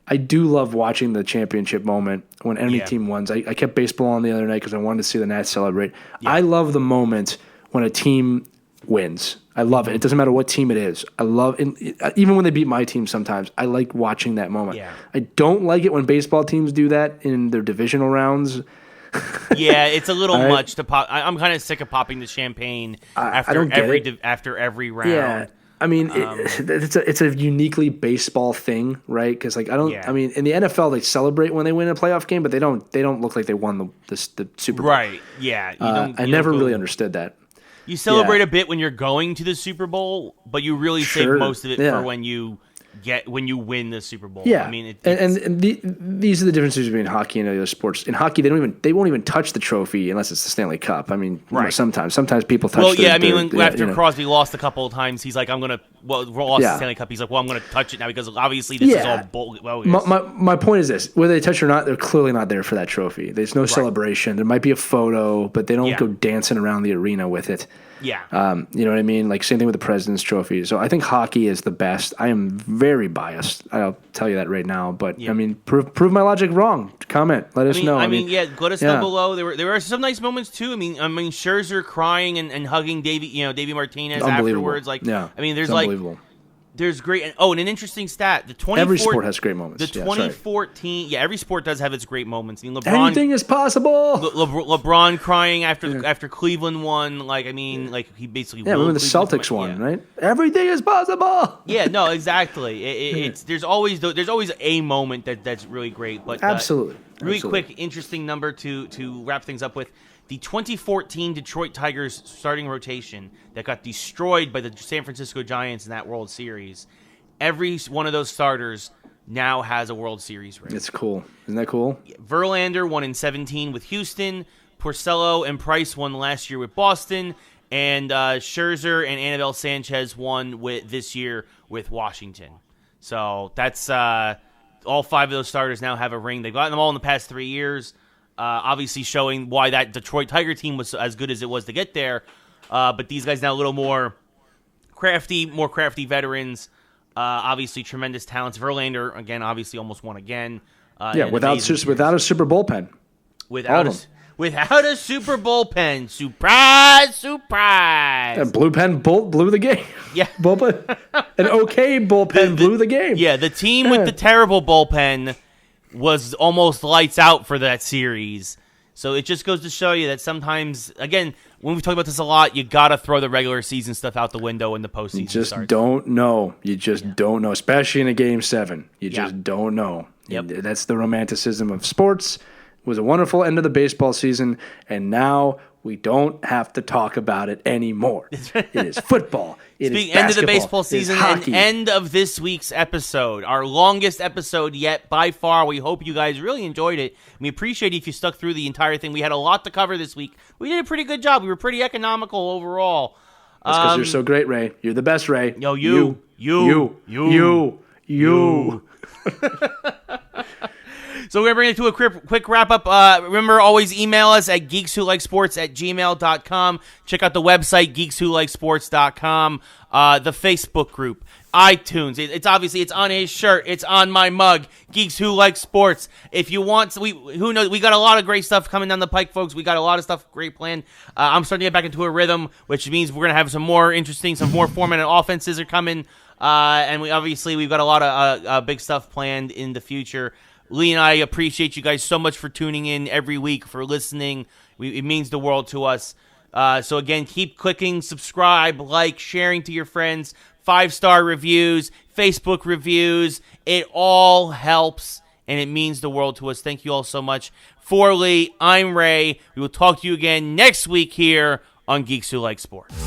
I do love watching the championship moment when any team wins. I kept baseball on the other night because I wanted to see the Nats celebrate. Yeah. I love the moment when a team wins. I love it. It doesn't matter what team it is. I love it. Even when they beat my team sometimes, I like watching that moment. Yeah. I don't like it when baseball teams do that in their divisional rounds. Yeah, it's a little much to pop. I'm kind of sick of popping the champagne after every round. Yeah, I mean, it's a uniquely baseball thing, right? Because I mean, in the NFL they celebrate when they win a playoff game, but they don't look like they won the Super Bowl. Right? Yeah. I never really understood that. You celebrate a bit when you're going to the Super Bowl, but you really save most of it for when you win the Super Bowl. Yeah, I mean, these are the differences between hockey and other sports. In hockey, they won't even touch the trophy unless it's the Stanley Cup. I mean, sometimes people touch. Well, after Crosby lost a couple of times, he's like, the Stanley Cup. He's like, well, I'm going to touch it now because obviously this is all bogus. My point is this: whether they touch it or not, they're clearly not there for that trophy. There's no celebration. There might be a photo, but they don't go dancing around the arena with it. Yeah. You know what I mean? Like same thing with the President's Trophy. So I think hockey is the best. I am very very biased. I'll tell you that right now. But I mean, prove my logic wrong. Comment. Let us know. I mean, let us know below. There were some nice moments too. I mean, Scherzer crying and hugging Davey Martinez afterwards. Like, I mean, there's unbelievable. There's great, and an interesting stat. Every sport has great moments. The 2014, every sport does have its great moments. I mean, anything is possible. LeBron crying after Cleveland won. Like, I mean, like he basically when the Celtics won, right? Everything is possible. Yeah, no, exactly. It's there's always a moment that's really great. But absolutely, really quick, interesting number to wrap things up with. The 2014 Detroit Tigers starting rotation that got destroyed by the San Francisco Giants in that World Series, every one of those starters now has a World Series ring. It's cool. Isn't that cool? Verlander won in 2017 with Houston. Porcello and Price won last year with Boston. And Scherzer and Anibal Sanchez won this year with Washington. So that's all 5 of those starters now have a ring. They've gotten them all in the past 3 years. Obviously showing why that Detroit Tiger team was as good as it was to get there. But these guys now a little more crafty veterans. Obviously tremendous talents. Verlander, again, obviously almost won again. Without a Super Bowl pen. Without a Super Bowl pen. Surprise, surprise. A blue pen blew the game. Yeah. Bullpen. An okay bullpen blew the game. Yeah, the team with the terrible bullpen was almost lights out for that series. So it just goes to show you that sometimes, again, when we talk about this a lot, you got to throw the regular season stuff out the window when the postseason starts. You just don't know, especially in a Game 7. You just don't know. Yep. That's the romanticism of sports. It was a wonderful end of the baseball season, and now we don't have to talk about it anymore. It is football. It is basketball. End of the baseball season and end of this week's episode. Our longest episode yet by far. We hope you guys really enjoyed it. We appreciate it if you stuck through the entire thing. We had a lot to cover this week. We did a pretty good job. We were pretty economical overall. That's because you're so great, Ray. You're the best, Ray. Yo, you. So we're going to bring it to a quick wrap-up. Remember, always email us at geekswholikesports@gmail.com. Check out the website, geekswholikesports.com. The Facebook group, iTunes. It's on his shirt. It's on my mug. Geeks Who Like Sports. If you want, who knows? We got a lot of great stuff coming down the pike, folks. We got a lot of stuff great planned. I'm starting to get back into a rhythm, which means we're going to have some more 4-minute offenses are coming. And we've got a lot of big stuff planned in the future. Lee and I appreciate you guys so much for tuning in every week, for listening. It means the world to us. So again, keep clicking, subscribe, like, sharing to your friends, 5-star reviews, Facebook reviews. It all helps, and it means the world to us. Thank you all so much. For Lee, I'm Ray. We will talk to you again next week here on Geeks Who Like Sports.